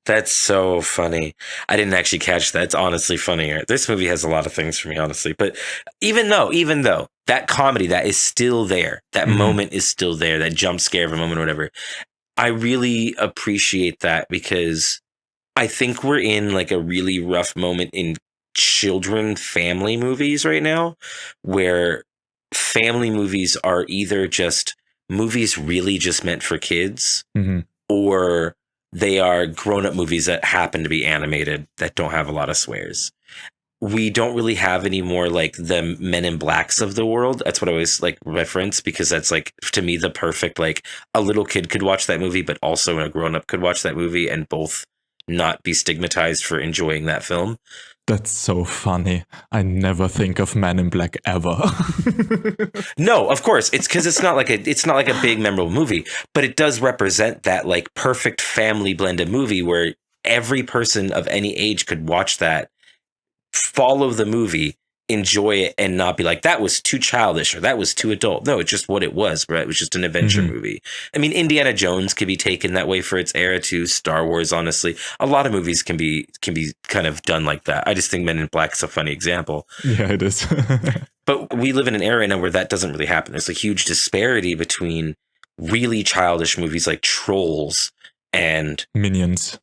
That's so funny. I didn't actually catch that. It's honestly funnier. This movie has a lot of things for me, honestly. But even though that comedy, that is still there, that moment is still there, that jump scare of a moment or whatever, I really appreciate that, because I think we're in like a really rough moment in children family movies right now, where family movies are either just movies really just meant for kids, or they are grown-up movies that happen to be animated that don't have a lot of swears. We don't really have any more like the Men in Blacks of the world. That's what I always like reference, because that's like, to me, the perfect, like, a little kid could watch that movie, but also a grown-up could watch that movie and both not be stigmatized for enjoying that film. That's so funny. I never think of Men in Black ever. No, of course. It's because it's not like a big memorable movie, but it does represent that like perfect family blended movie where every person of any age could watch that, follow the movie, enjoy it, and not be like, that was too childish or that was too adult. No, it's just what it was, right? It was just an adventure movie. I mean, Indiana Jones could be taken that way for its era too. Star Wars, honestly, a lot of movies can be kind of done like that. I just think Men in Black is a funny example. Yeah, it is. But we live in an era right now where that doesn't really happen. There's a huge disparity between really childish movies like Trolls and Minions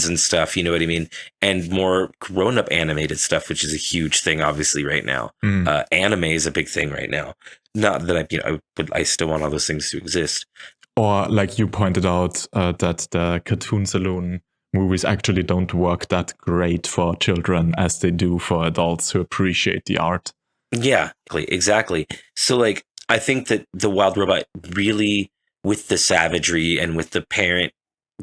and stuff, you know what I mean, and more grown-up animated stuff, which is a huge thing obviously right now. Anime is a big thing right now. Not that I still want all those things to exist. Or like you pointed out, that the Cartoon Saloon movies actually don't work that great for children as they do for adults who appreciate the art. Yeah, exactly. So like, I think that The Wild Robot really, with the savagery and with the parent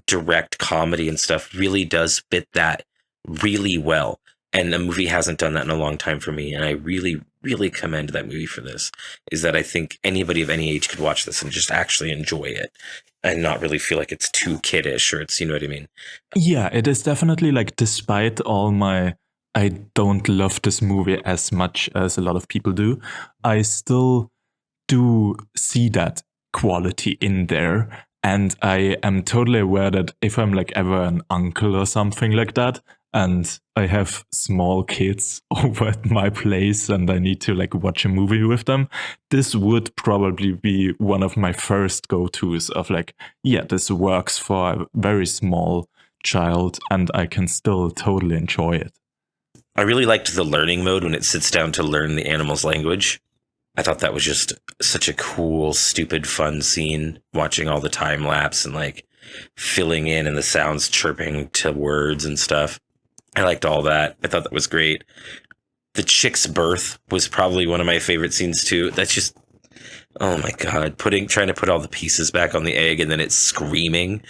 direct comedy and stuff, really does fit that really well. And the movie hasn't done that in a long time for me. And I really, really commend that movie for this, is that I think anybody of any age could watch this and just actually enjoy it and not really feel like it's too kiddish or it's, you know what I mean? Yeah, it is definitely like, despite all my, I don't love this movie as much as a lot of people do, I still do see that quality in there. And I am totally aware that if I'm like ever an uncle or something like that, and I have small kids over at my place and I need to like watch a movie with them, this would probably be one of my first go-tos of like, yeah, this works for a very small child and I can still totally enjoy it. I really liked the learning mode when it sits down to learn the animal's language. I thought that was just such a cool, stupid, fun scene, watching all the time lapse and like filling in and the sounds chirping to words and stuff. I liked all that. I thought that was great. The chick's birth was probably one of my favorite scenes too. That's just, oh my God, trying to put all the pieces back on the egg and then it's screaming.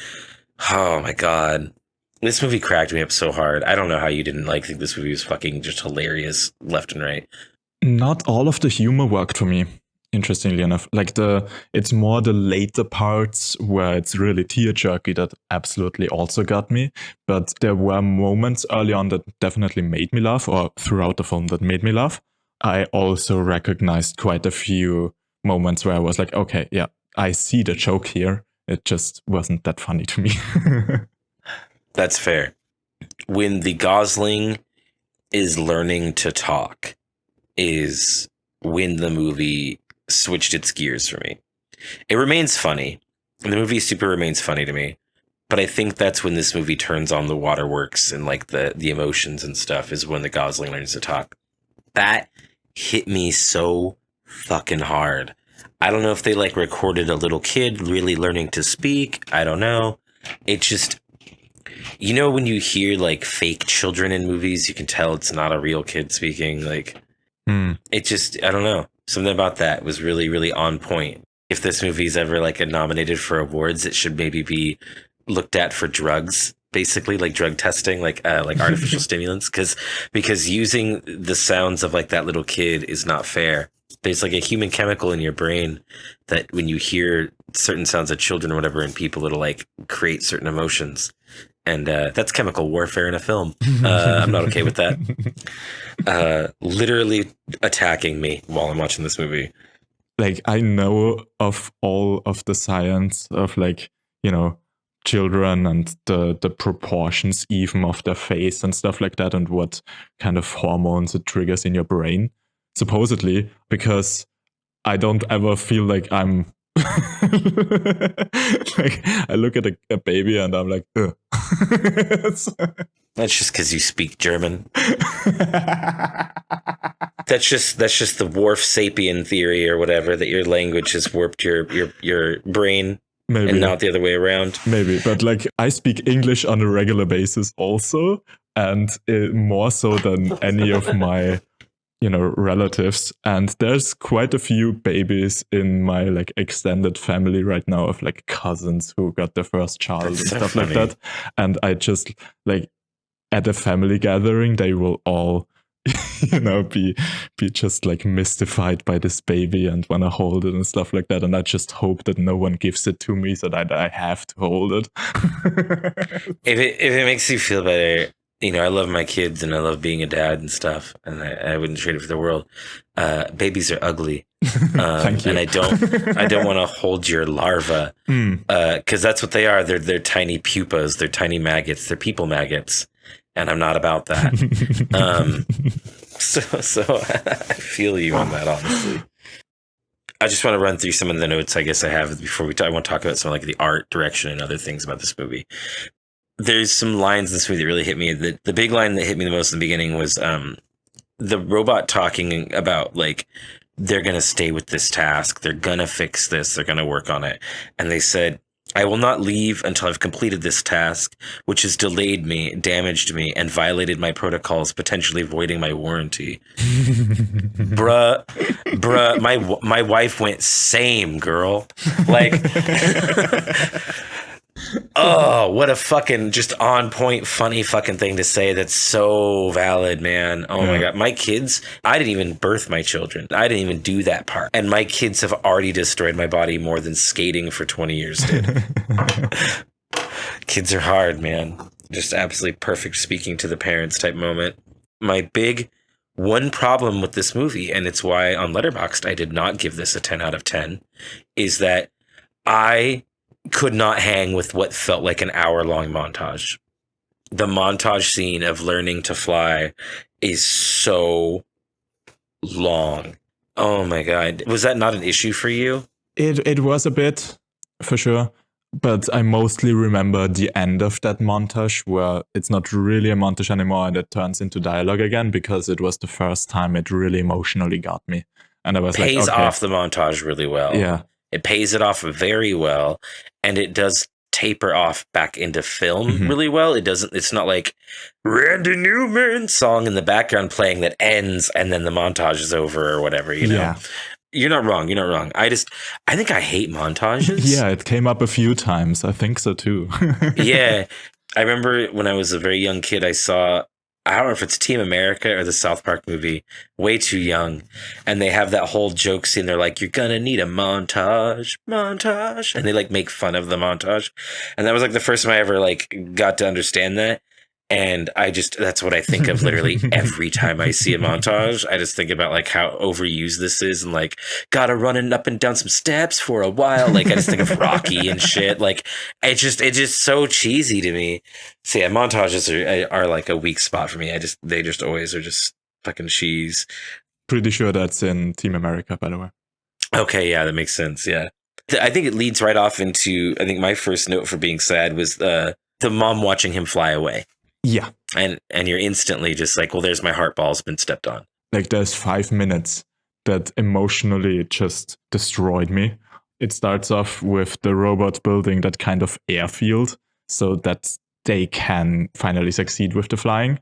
Oh my God. This movie cracked me up so hard. I don't know how you didn't think this movie was fucking just hilarious left and right. Not all of the humor worked for me, interestingly enough. It's more the later parts where it's really tear-jerky that absolutely also got me. But there were moments early on that definitely made me laugh, or throughout the film that made me laugh. I also recognized quite a few moments where I was like, okay, yeah, I see the joke here. It just wasn't that funny to me. That's fair. When the Gosling is learning to talk is when the movie switched its gears for me. It remains funny. The movie super remains funny to me. But I think that's when this movie turns on the waterworks and like the emotions and stuff, is when the Gosling learns to talk. That hit me so fucking hard. I don't know if they like recorded a little kid really learning to speak. I don't know. It just, you know, when you hear like fake children in movies, you can tell it's not a real kid speaking. Like, it just, I don't know. Something about that was really, really on point. If this movie's ever like nominated for awards, it should maybe be looked at for drugs, basically, like drug testing, like artificial stimulants, because using the sounds of like that little kid is not fair. There's like a human chemical in your brain that when you hear certain sounds of children or whatever in people, it'll like create certain emotions. And that's chemical warfare in a film. I'm not okay with that. Literally attacking me while I'm watching this movie. Like, I know of all of the science of, like, you know, children and the proportions even of their face and stuff like that, and what kind of hormones it triggers in your brain, supposedly, because I don't ever feel like I'm like, I look at a baby and I'm like, ugh. That's just because you speak German. That's just the Worf sapien theory or whatever, that your language has warped your brain. Maybe. And not the other way around. Maybe, but like, I speak English on a regular basis also, and more so than any of my, you know, relatives. And there's quite a few babies in my like extended family right now, of like cousins who got their first child. That's and so stuff funny. Like that. And I just like, at a family gathering, they will all, you know, be just like mystified by this baby and want to hold it and stuff like that. And I just hope that no one gives it to me so that I have to hold it. If it makes you feel better, you know, I love my kids and I love being a dad and stuff, and I wouldn't trade it for the world. Babies are ugly. Thank you. And I don't want to hold your larva, because that's what they are. They're tiny pupas. They're tiny maggots. They're people maggots. And I'm not about that. So I feel you on that, honestly. I just want to run through some of the notes I guess I have before I want to talk about some like the art direction and other things about this movie. There's some lines in this movie that really hit me. The big line that hit me the most in the beginning was the robot talking about like, they're going to stay with this task. They're going to fix this. They're going to work on it. And they said, I will not leave until I've completed this task, which has delayed me, damaged me, and violated my protocols, potentially voiding my warranty. Bruh, my wife went same, girl. Like, oh, what a fucking just on point, funny fucking thing to say. That's so valid, man. Oh my God. My kids, I didn't even birth my children. I didn't even do that part. And my kids have already destroyed my body more than skating for 20 years did. Kids are hard, man. Just absolutely perfect speaking to the parents type moment. My big one problem with this movie, and it's why on Letterboxd I did not give this a 10 out of 10, is that I could not hang with what felt like an hour-long montage. The montage scene of learning to fly is so long. Oh my God. Was that not an issue for you? It was a bit, for sure. But I mostly remember the end of that montage, where it's not really a montage anymore and it turns into dialogue again, because it was the first time it really emotionally got me. And I was like, pays okay. off the montage really well. Yeah. It pays it off very well, and it does taper off back into film really well. It's not like Randy Newman song in the background playing that ends and then the montage is over or whatever, you know? Yeah. You're not wrong. I think I hate montages. Yeah, it came up a few times. I think so too. Yeah. I remember when I was a very young kid, I don't know if it's Team America or the South Park movie, way too young. And they have that whole joke scene. They're like, you're going to need a montage. And they like make fun of the montage. And that was like the first time I ever like got to understand that. And that's what I think of literally every time I see a montage. I just think about like how overused this is and like gotta running up and down some steps for a while. Like I just think of Rocky and shit. Like it's just so cheesy to me. So yeah, montages are like a weak spot for me. They just always are just fucking cheese. Pretty sure that's in Team America, by the way. Okay, yeah, that makes sense. Yeah. I think it leads right off into, I think my first note for being sad was the mom watching him fly away. Yeah. And you're instantly just like, well, there's my heart ball's been stepped on. Like there's 5 minutes that emotionally just destroyed me. It starts off with the robot building that kind of airfield so that they can finally succeed with the flying.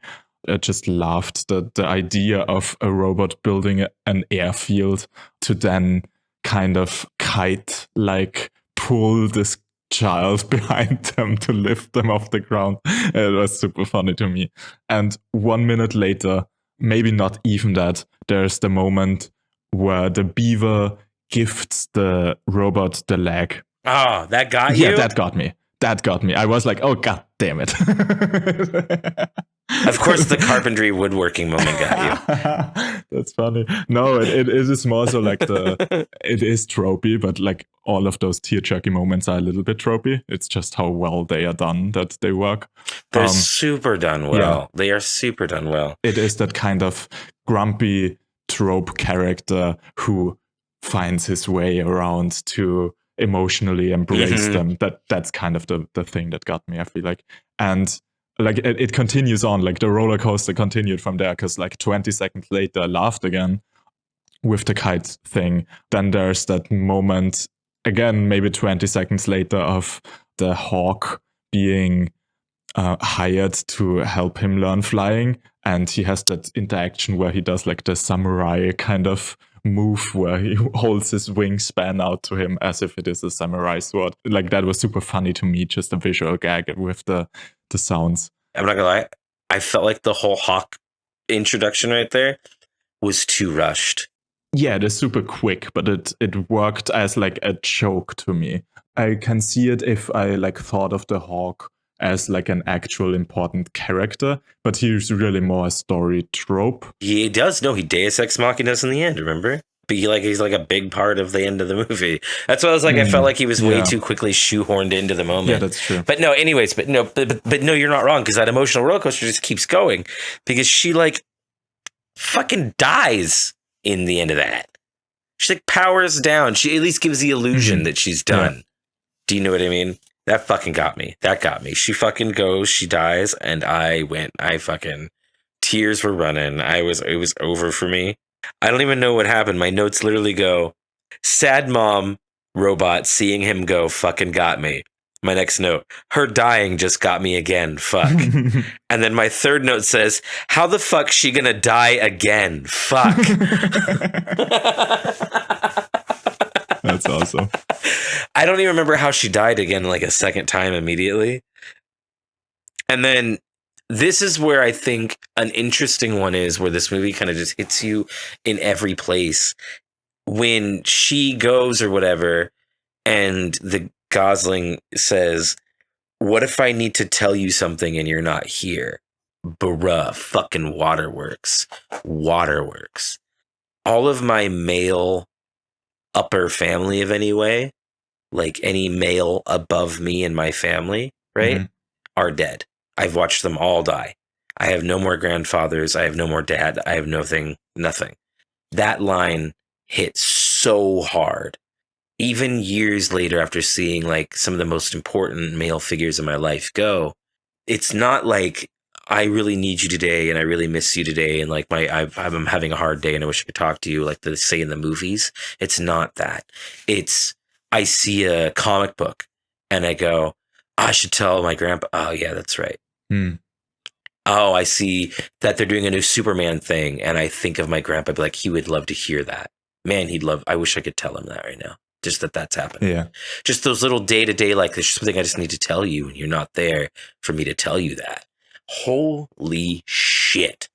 I just laughed the idea of a robot building an airfield to then kind of kite, like pull this child behind them to lift them off the ground. It was super funny to me. And 1 minute later, maybe not even that, there's the moment where the beaver gifts the robot the leg. Oh, that got you? Yeah, that got me. I was like, oh, god damn it. Of course, the carpentry woodworking moment got you. That's funny. No, it is more so like it is tropey, but like all of those tear-jerky moments are a little bit tropey. It's just how well they are done that they work. They're super done well. Yeah. They are super done well. It is that kind of grumpy trope character who finds his way around to emotionally embrace them. That's kind of the thing that got me, I feel like. And like it continues on, like the roller coaster continued from there, because like 20 seconds later I laughed again with the kite thing. Then there's that moment again, maybe 20 seconds later, of the hawk being hired to help him learn flying, and he has that interaction where he does like the samurai kind of move where he holds his wingspan out to him as if it is a samurai sword. Like that was super funny to me, just a visual gag with the sounds. I'm not gonna lie, I felt like the whole hawk introduction right there was too rushed. Yeah, it is super quick, but it worked as like a joke to me. I can see it if I like thought of the hawk as like an actual important character, but he's really more a story trope. He does. No, he Deus Ex Machina us in the end, remember? But he's like a big part of the end of the movie. That's why I was like, I felt like he was way too quickly shoehorned into the moment. Yeah, that's true. But no, anyways, but no, you're not wrong, because that emotional roller coaster just keeps going, because she like fucking dies in the end of that. She like powers down. She at least gives the illusion that she's done. Yeah. Do you know what I mean? That fucking got me. That got me. She fucking goes, she dies, and I fucking, tears were running. It was over for me. I don't even know what happened. My notes literally go, sad mom robot seeing him go fucking got me. My next note, her dying just got me again. Fuck. And then my third note says, how the fuck she gonna die again? Fuck. That's awesome. I don't even remember how she died again like a second time immediately. And then this is where I think an interesting one is, where this movie kind of just hits you in every place. When she goes or whatever, and the Gosling says, what if I need to tell you something and you're not here? Bruh, fucking waterworks. Waterworks. All of my male upper family of any way, like any male above me in my family, right, are dead. I've watched them all die. I have no more grandfathers. I have no more dad. I have nothing. That line hit so hard. Even years later, after seeing like some of the most important male figures in my life go, it's not like I really need you today and I really miss you today and like I'm having a hard day and I wish I could talk to you, like they say in the movies. It's not that. It's, I see a comic book and I go, I should tell my grandpa. Oh yeah, that's right. Oh, I see that they're doing a new Superman thing, and I think of my grandpa, be like, he would love to hear that. Man, I wish I could tell him that right now. Just that's happening. Yeah. Just those little day-to-day, like, there's something I just need to tell you, and you're not there for me to tell you that. Holy shit.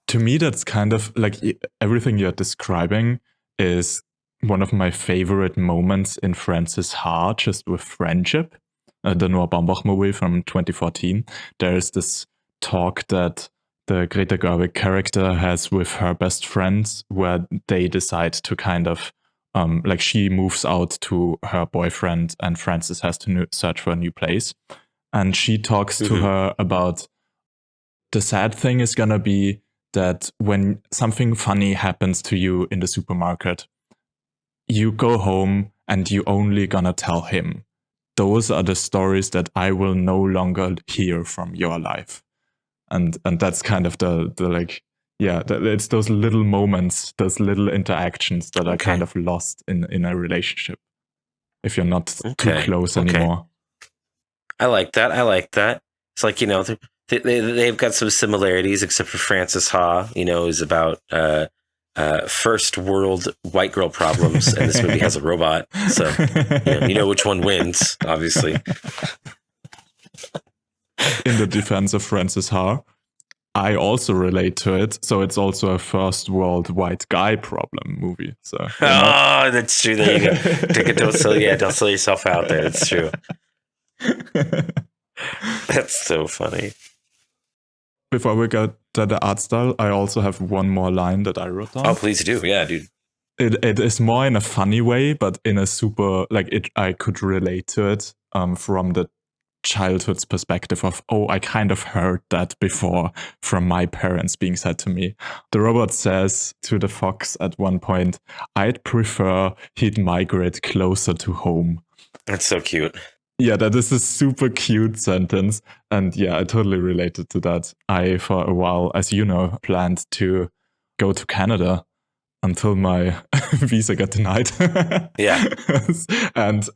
To me, that's kind of like everything you're describing is one of my favorite moments in Francis Ha, just with friendship. The Noah Baumbach movie from 2014. There's this talk that the Greta Gerwig character has with her best friends, where they decide to kind of like she moves out to her boyfriend and Frances has to search for a new place. And she talks to her about the sad thing is gonna be that when something funny happens to you in the supermarket, you go home and you only gonna tell him. Those are the stories that I will no longer hear from your life. And that's kind of the like, yeah, it's those little moments, those little interactions that are kind of lost in a relationship if you're not too close anymore. I like that. It's like, they've got some similarities, except for Frances Ha, is about first world white girl problems, and this movie has a robot. So, you know which one wins, obviously. In the defense of Frances Ha, I also relate to it. So it's also a first world white guy problem movie. So that's true. There you go. Don't sell yourself out there. It's true. That's so funny. Before we go to the art style, I also have one more line that I wrote down. Oh, please do. Yeah, dude. It is more in a funny way, but in a super, I could relate to it from the childhood's perspective of, I kind of heard that before from my parents being said to me. The robot says to the fox at one point, I'd prefer he'd migrate closer to home. That's so cute. Yeah, that is a super cute sentence. And yeah, I totally related to that. I, for a while, as you know, planned to go to Canada until my visa got denied. Yeah. And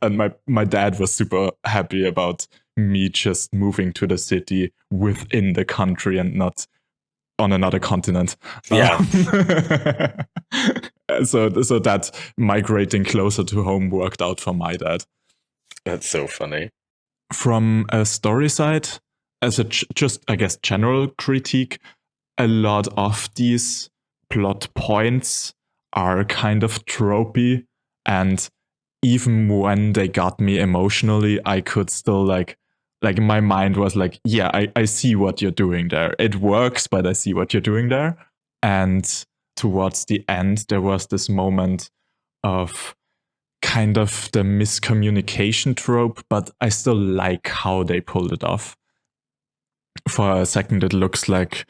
my dad was super happy about me just moving to the city within the country and not on another continent. Yeah. So that migrating closer to home worked out for my dad. That's so funny. From a story side, as a just, I guess, general critique, a lot of these plot points are kind of tropey, and even when they got me emotionally, I could still like my mind was like, yeah, I see what you're doing there. It works, but I see what you're doing there. And towards the end, there was this moment of kind of the miscommunication trope, but I still like how they pulled it off. For a second, it looks like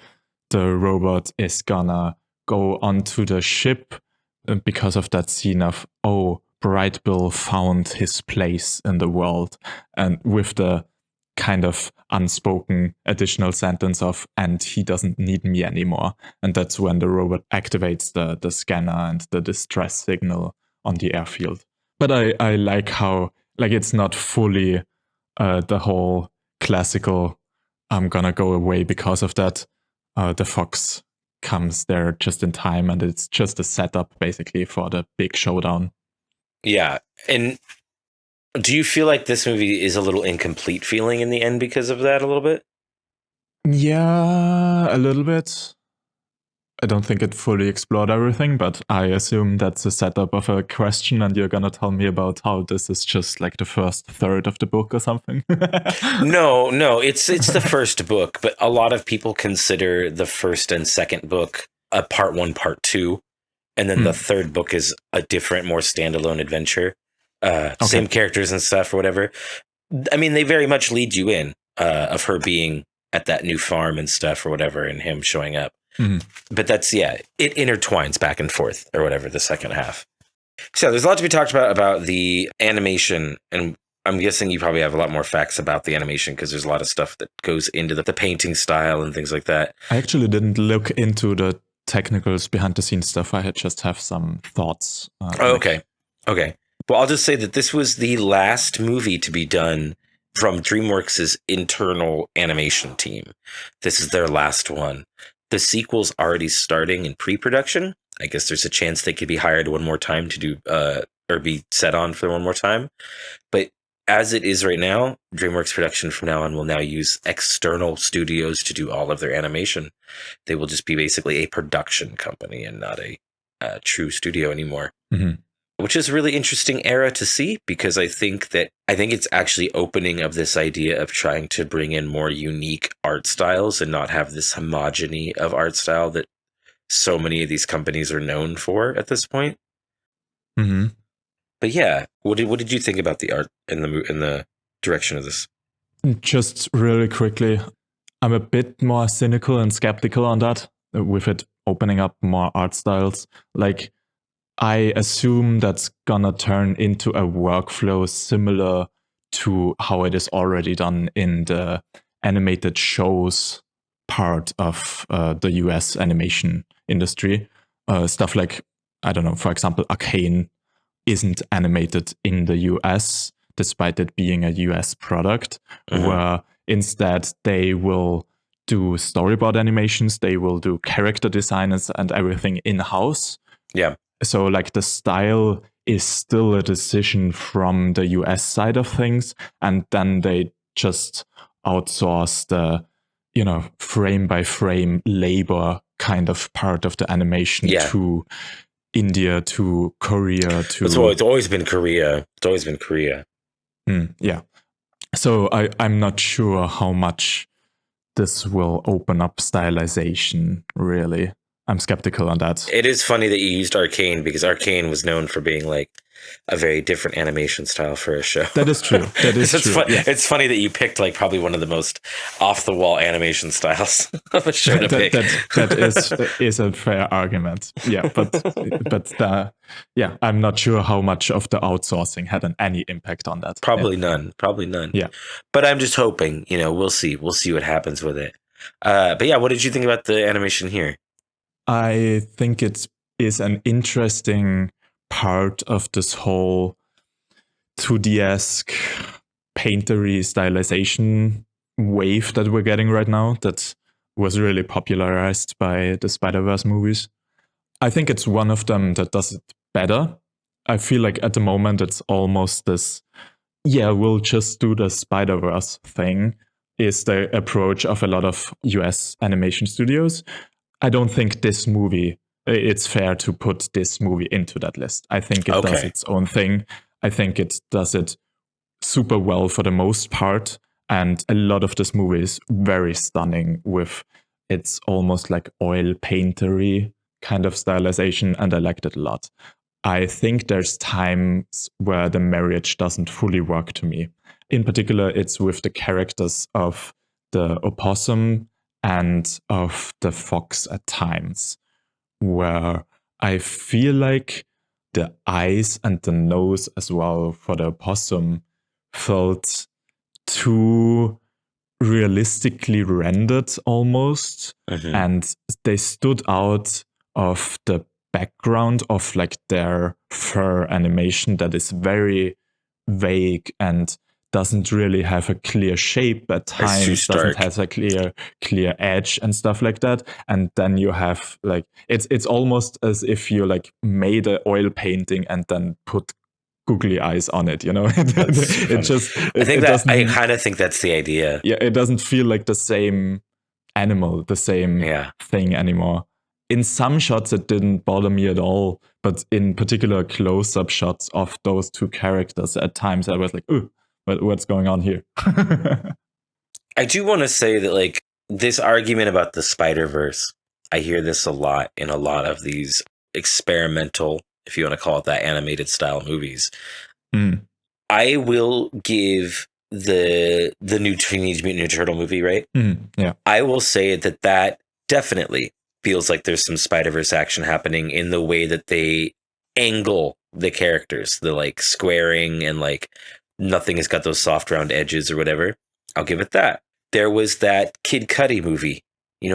the robot is gonna go onto the ship because of that scene of, Bright Bill found his place in the world. And with the kind of unspoken additional sentence of, and he doesn't need me anymore. And that's when the robot activates the scanner and the distress signal on the airfield. But I like how, it's not fully the whole classical, I'm gonna go away because of that. The fox comes there just in time, and it's just a setup basically for the big showdown. Yeah. And do you feel like this movie is a little incomplete feeling in the end because of that a little bit? Yeah, a little bit. I don't think it fully explored everything, but I assume that's a setup of a question, and you're gonna tell me about how this is just like the first third of the book or something. No, it's the first book, but a lot of people consider the first and second book a part 1, part 2, and then the third book is a different, more standalone adventure. Same characters and stuff or whatever. I mean, they very much lead you in of her being at that new farm and stuff or whatever, and him showing up. But that's, it intertwines back and forth or whatever, the second half. So there's a lot to be talked about the animation, and I'm guessing you probably have a lot more facts about the animation because there's a lot of stuff that goes into the painting style and things like that. I actually didn't look into the technicals behind the scenes stuff. I just have some thoughts. Okay. Well, I'll just say that this was the last movie to be done from DreamWorks' internal animation team. This is their last one. The sequel's already starting in pre-production. I guess there's a chance they could be hired one more time to do, or be set on for one more time. But as it is right now, DreamWorks production from now on will now use external studios to do all of their animation. They will just be basically a production company and not a true studio anymore. which is a really interesting era to see, because I think it's actually opening of this idea of trying to bring in more unique art styles and not have this homogeny of art style that so many of these companies are known for at this point. Mm-hmm. But yeah, what did you think about the art and the direction of this? Just really quickly, I'm a bit more cynical and skeptical on that, with it opening up more art styles. Like, I assume that's gonna turn into a workflow similar to how it is already done in the animated shows part of the US animation industry. Stuff like, I don't know, for example, Arcane isn't animated in the US, despite it being a US product, where instead they will do storyboard animations, they will do character designs and everything in-house. Yeah. So like the style is still a decision from the US side of things, and then they just outsource the, frame by frame labor kind of part of the animation to India, to Korea, to... It's always been Korea. It's always been Korea. Yeah. So I'm not sure how much this will open up stylization, really. I'm skeptical on that. It is funny that you used Arcane, because Arcane was known for being like a very different animation style for a show. That is true. That is true. Yeah. It's funny that you picked like probably one of the most off the wall animation styles of a show to pick. That is a fair argument. Yeah, but I'm not sure how much of the outsourcing had any impact on that. Probably none. Yeah. But I'm just hoping, we'll see. We'll see what happens with it. But yeah, what did you think about the animation here? I think it is an interesting part of this whole 2D-esque paintery stylization wave that we're getting right now that was really popularized by the Spider-Verse movies. I think it's one of them that does it better. I feel like at the moment it's almost this, we'll just do the Spider-Verse thing, is the approach of a lot of US animation studios. I don't think this movie, it's fair to put this movie into that list. I think it does its own thing. I think it does it super well for the most part. And a lot of this movie is very stunning with its almost like oil paintery kind of stylization. And I liked it a lot. I think there's times where the marriage doesn't fully work to me. In particular, it's with the characters of the opossum and of the fox at times, where I feel like the eyes and the nose as well for the opossum felt too realistically rendered almost, and they stood out of the background of like their fur animation that is very vague and doesn't really have a clear shape at times, doesn't have a clear edge and stuff like that. And then you have like, it's almost as if you like made an oil painting and then put googly eyes on it, I kind of think that's the idea. Yeah, it doesn't feel like the same animal, the same thing anymore. In some shots, it didn't bother me at all, but in particular close-up shots of those two characters, at times I was like, ooh, what's going on here? I do want to say that like this argument about the Spider-Verse, I hear this a lot in a lot of these experimental, if you want to call it that, animated style movies. I will give the new Teenage Mutant Ninja Turtle movie, right? Yeah. I will say that definitely feels like there's some Spider-Verse action happening in the way that they angle the characters, the like squaring and like nothing has got those soft round edges or whatever. I'll give it that. There was that Kid Cudi movie,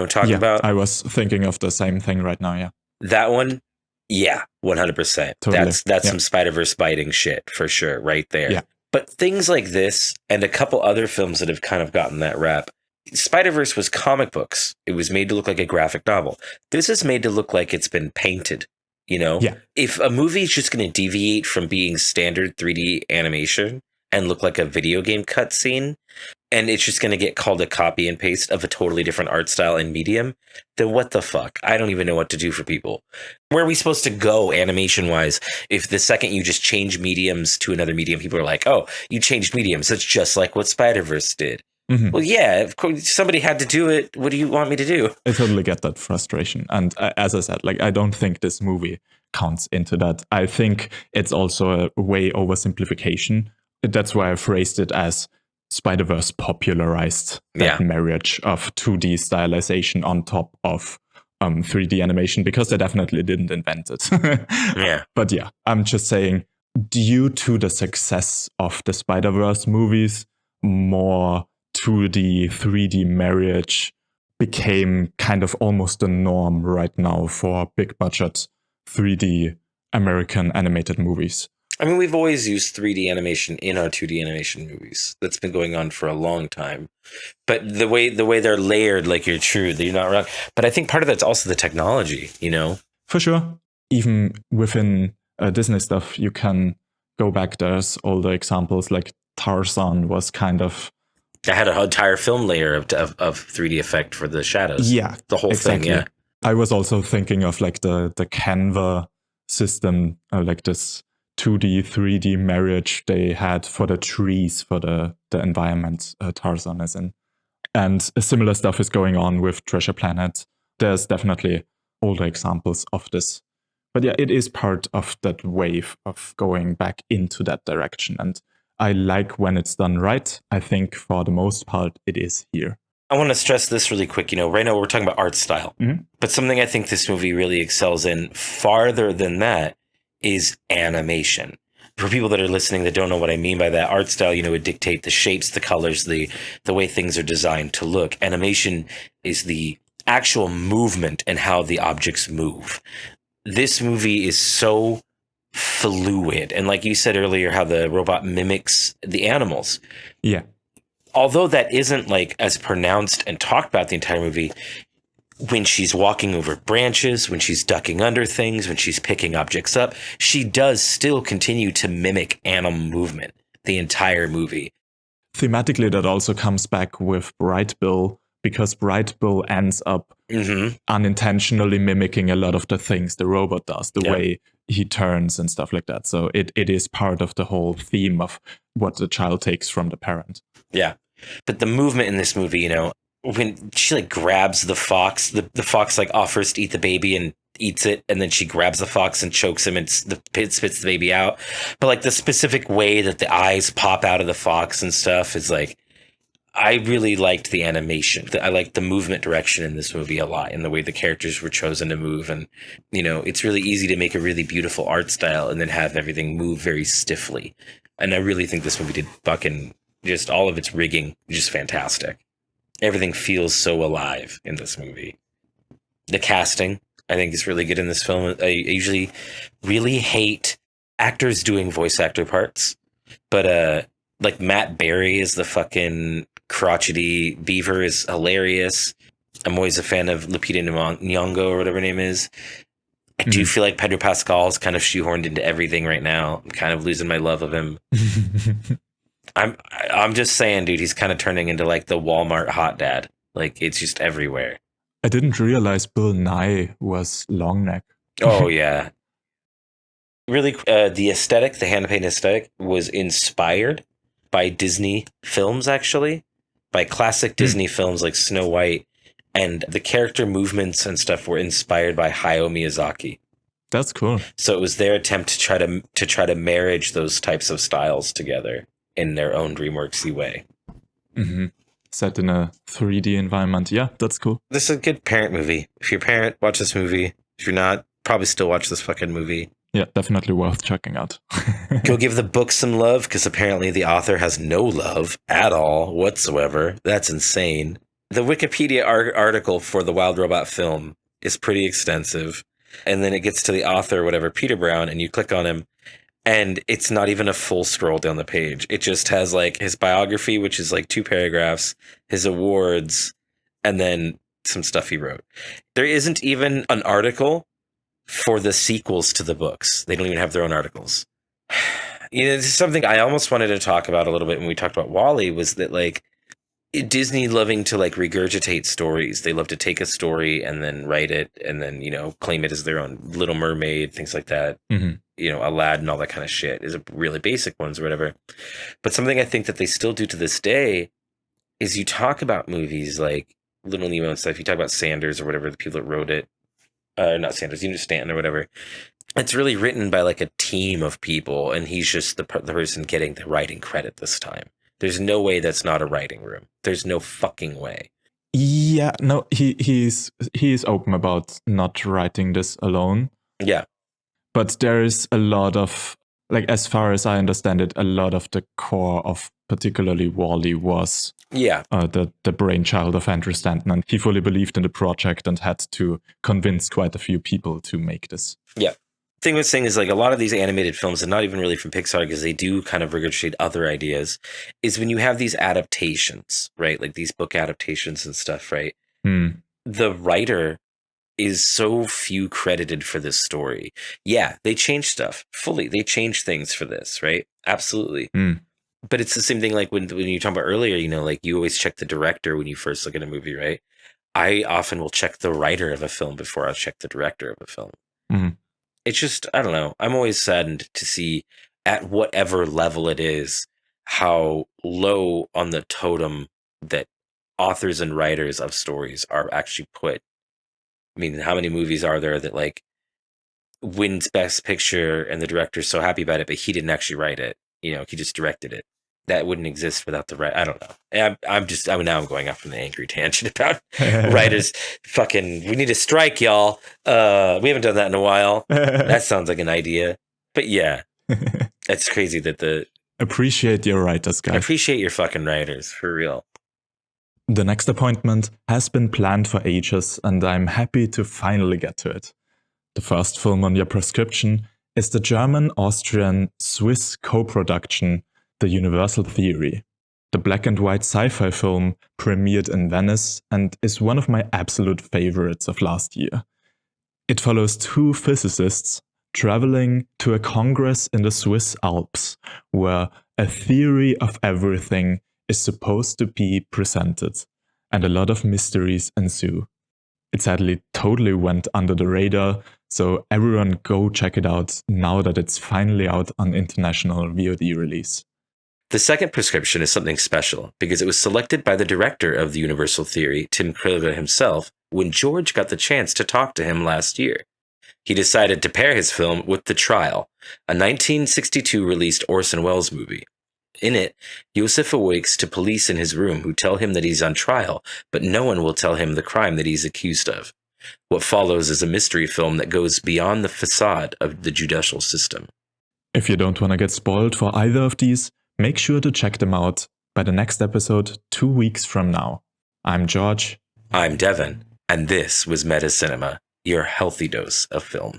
talking about. I was thinking of the same thing right now. Yeah. That one. Yeah, 100%. Totally. That's some Spider-Verse biting shit for sure, right there. Yeah. But things like this and a couple other films that have kind of gotten that rap. Spider-Verse was comic books. It was made to look like a graphic novel. This is made to look like it's been painted. Yeah. If a movie is just going to deviate from being standard 3D animation and look like a video game cutscene, and it's just going to get called a copy and paste of a totally different art style and medium, then what the fuck? I don't even know what to do for people. Where are we supposed to go animation-wise if the second you just change mediums to another medium, people are like, oh, you changed mediums. That's just like what Spider-Verse did. Mm-hmm. Well, yeah, of course, somebody had to do it. What do you want me to do? I totally get that frustration. And as I said, like, I don't think this movie counts into that. I think it's also a way oversimplification. That's why I phrased it as Spider-Verse popularized that marriage of 2D stylization on top of 3D animation, because they definitely didn't invent it. Yeah. But yeah, I'm just saying, due to the success of the Spider-Verse movies, more 2D, 3D marriage became kind of almost the norm right now for big budget 3D American animated movies. I mean, we've always used 3D animation in our 2D animation movies. That's been going on for a long time. But the way they're layered, like, you're true, you're not wrong. But I think part of that's also the technology, you know? For sure. Even within Disney stuff, you can go back. There's all the examples, like Tarzan was kind of... I had an entire film layer of 3D effect for the shadows. Yeah. The whole thing, yeah. I was also thinking of like the Canva system, like this 2D, 3D marriage they had for the trees, for the environment Tarzan is in. And similar stuff is going on with Treasure Planet. There's definitely older examples of this. But yeah, it is part of that wave of going back into that direction. And I like when it's done right. I think for the most part, it is here. I want to stress this really quick. You know, right now we're talking about art style. Mm-hmm. But something I think this movie really excels in farther than that is animation. For people that are listening that don't know what I mean by that, art style, you know, would dictate the shapes, the colors, the way things are designed to look. Animation is the actual movement and how the objects move. This movie is so fluid. And like you said earlier, how the robot mimics the animals. Yeah. Although that isn't like as pronounced and talked about the entire movie, when she's walking over branches, when she's ducking under things, when she's picking objects up, she does still continue to mimic animal movement the entire movie. Thematically, that also comes back with Bright Bill, because Bright Bill ends up unintentionally mimicking a lot of the things the robot does, the way he turns and stuff like that. So it is part of the whole theme of what the child takes from the parent. Yeah. But the movement in this movie, you know, when she like grabs the fox, the fox like offers to eat the baby and eats it, and then she grabs the fox and chokes him and spits the baby out. But like the specific way that the eyes pop out of the fox and stuff is like, I really liked the animation. I liked the movement direction in this movie a lot, and the way the characters were chosen to move. And, you know, it's really easy to make a really beautiful art style and then have everything move very stiffly. And I really think this movie did fucking just all of its rigging just fantastic. Everything feels so alive in this movie. The casting, I think, is really good in this film. I usually really hate actors doing voice actor parts, but like Matt Berry is the fucking crotchety beaver is hilarious. I'm always a fan of Lupita Nyong'o or whatever her name is. I do feel like Pedro Pascal is kind of shoehorned into everything right now. I'm kind of losing my love of him. I'm just saying, dude, he's kind of turning into like the Walmart hot dad. Like, it's just everywhere. I didn't realize Bill Nye was long neck. Oh, yeah. Really, the aesthetic, the hand-painted aesthetic, was inspired by Disney films, actually. By classic Disney films like Snow White. And the character movements and stuff were inspired by Hayao Miyazaki. That's cool. So it was their attempt to try to marriage those types of styles together in their own Dreamworksy way. Mm-hmm. Set in a 3D environment. Yeah, that's cool. This is a good parent movie. If you're a parent, watch this movie. If you're not, probably still watch this fucking movie. Yeah, definitely worth checking out. Go give the book some love, because apparently the author has no love at all whatsoever. That's insane. The Wikipedia article for the Wild Robot film is pretty extensive. And then it gets to the author, whatever, Peter Brown, and you click on him. And it's not even a full scroll down the page. It just has like his biography, which is like 2 paragraphs, his awards, and then some stuff he wrote. There isn't even an article for the sequels to the books. They don't even have their own articles. This is something I almost wanted to talk about a little bit when we talked about WALL-E, was that like Disney loving to like regurgitate stories. They love to take a story and then write it and then, claim it as their own. Little Mermaid, things like that. Aladdin, all that kind of shit is a really basic ones or whatever. But something I think that they still do to this day is you talk about movies like Little Nemo and stuff. You talk about Sanders or whatever, the people that wrote it. Not Sanders, Andrew Stanton or whatever. It's really written by like a team of people, and he's just the person getting the writing credit this time. There's no way that's not a writing room. There's no fucking way. Yeah, no, he is open about not writing this alone. Yeah. But there is a lot of, like, as far as I understand it, a lot of the core of particularly WALL-E was the brainchild of Andrew Stanton, and he fully believed in the project and had to convince quite a few people to make this. Yeah. Thing with saying is like a lot of these animated films, and not even really from Pixar because they do kind of regurgitate other ideas, is when you have these adaptations, right? Like these book adaptations and stuff, right? The writer is so few credited for this story. Yeah, they changed stuff fully. They changed things for this, right? Absolutely. But it's the same thing like when you talked about earlier, like you always check the director when you first look at a movie, right? I often will check the writer of a film before I check the director of a film. It's just, I don't know. I'm always saddened to see at whatever level it is, how low on the totem that authors and writers of stories are actually put. I mean, how many movies are there that like wins Best Picture and the director's so happy about it, but he didn't actually write it. He just directed it. That wouldn't exist without the right. I don't know. Now I'm going off on an angry tangent about writers. We need a strike, y'all. We haven't done that in a while. That sounds like an idea. But yeah, it's crazy that appreciate your writers, guys. Appreciate your fucking writers, for real. The next appointment has been planned for ages, and I'm happy to finally get to it. The first film on your prescription is the German-Austrian-Swiss co-production The Universal Theory. The black and white sci-fi film premiered in Venice and is one of my absolute favorites of last year. It follows two physicists traveling to a congress in the Swiss Alps, where a theory of everything is supposed to be presented, and a lot of mysteries ensue. It sadly totally went under the radar, so everyone go check it out now that it's finally out on international VOD release. The second prescription is something special because it was selected by the director of the Universal Theory, Timm Kröger himself, when George got the chance to talk to him last year. He decided to pair his film with The Trial, a 1962 released Orson Welles movie. In it, Yosef awakes to police in his room who tell him that he's on trial, but no one will tell him the crime that he's accused of. What follows is a mystery film that goes beyond the facade of the judicial system. If you don't want to get spoiled for either of these, make sure to check them out by the next episode 2 weeks from now. I'm George. I'm Devyn, and this was Medicinema, your healthy dose of film.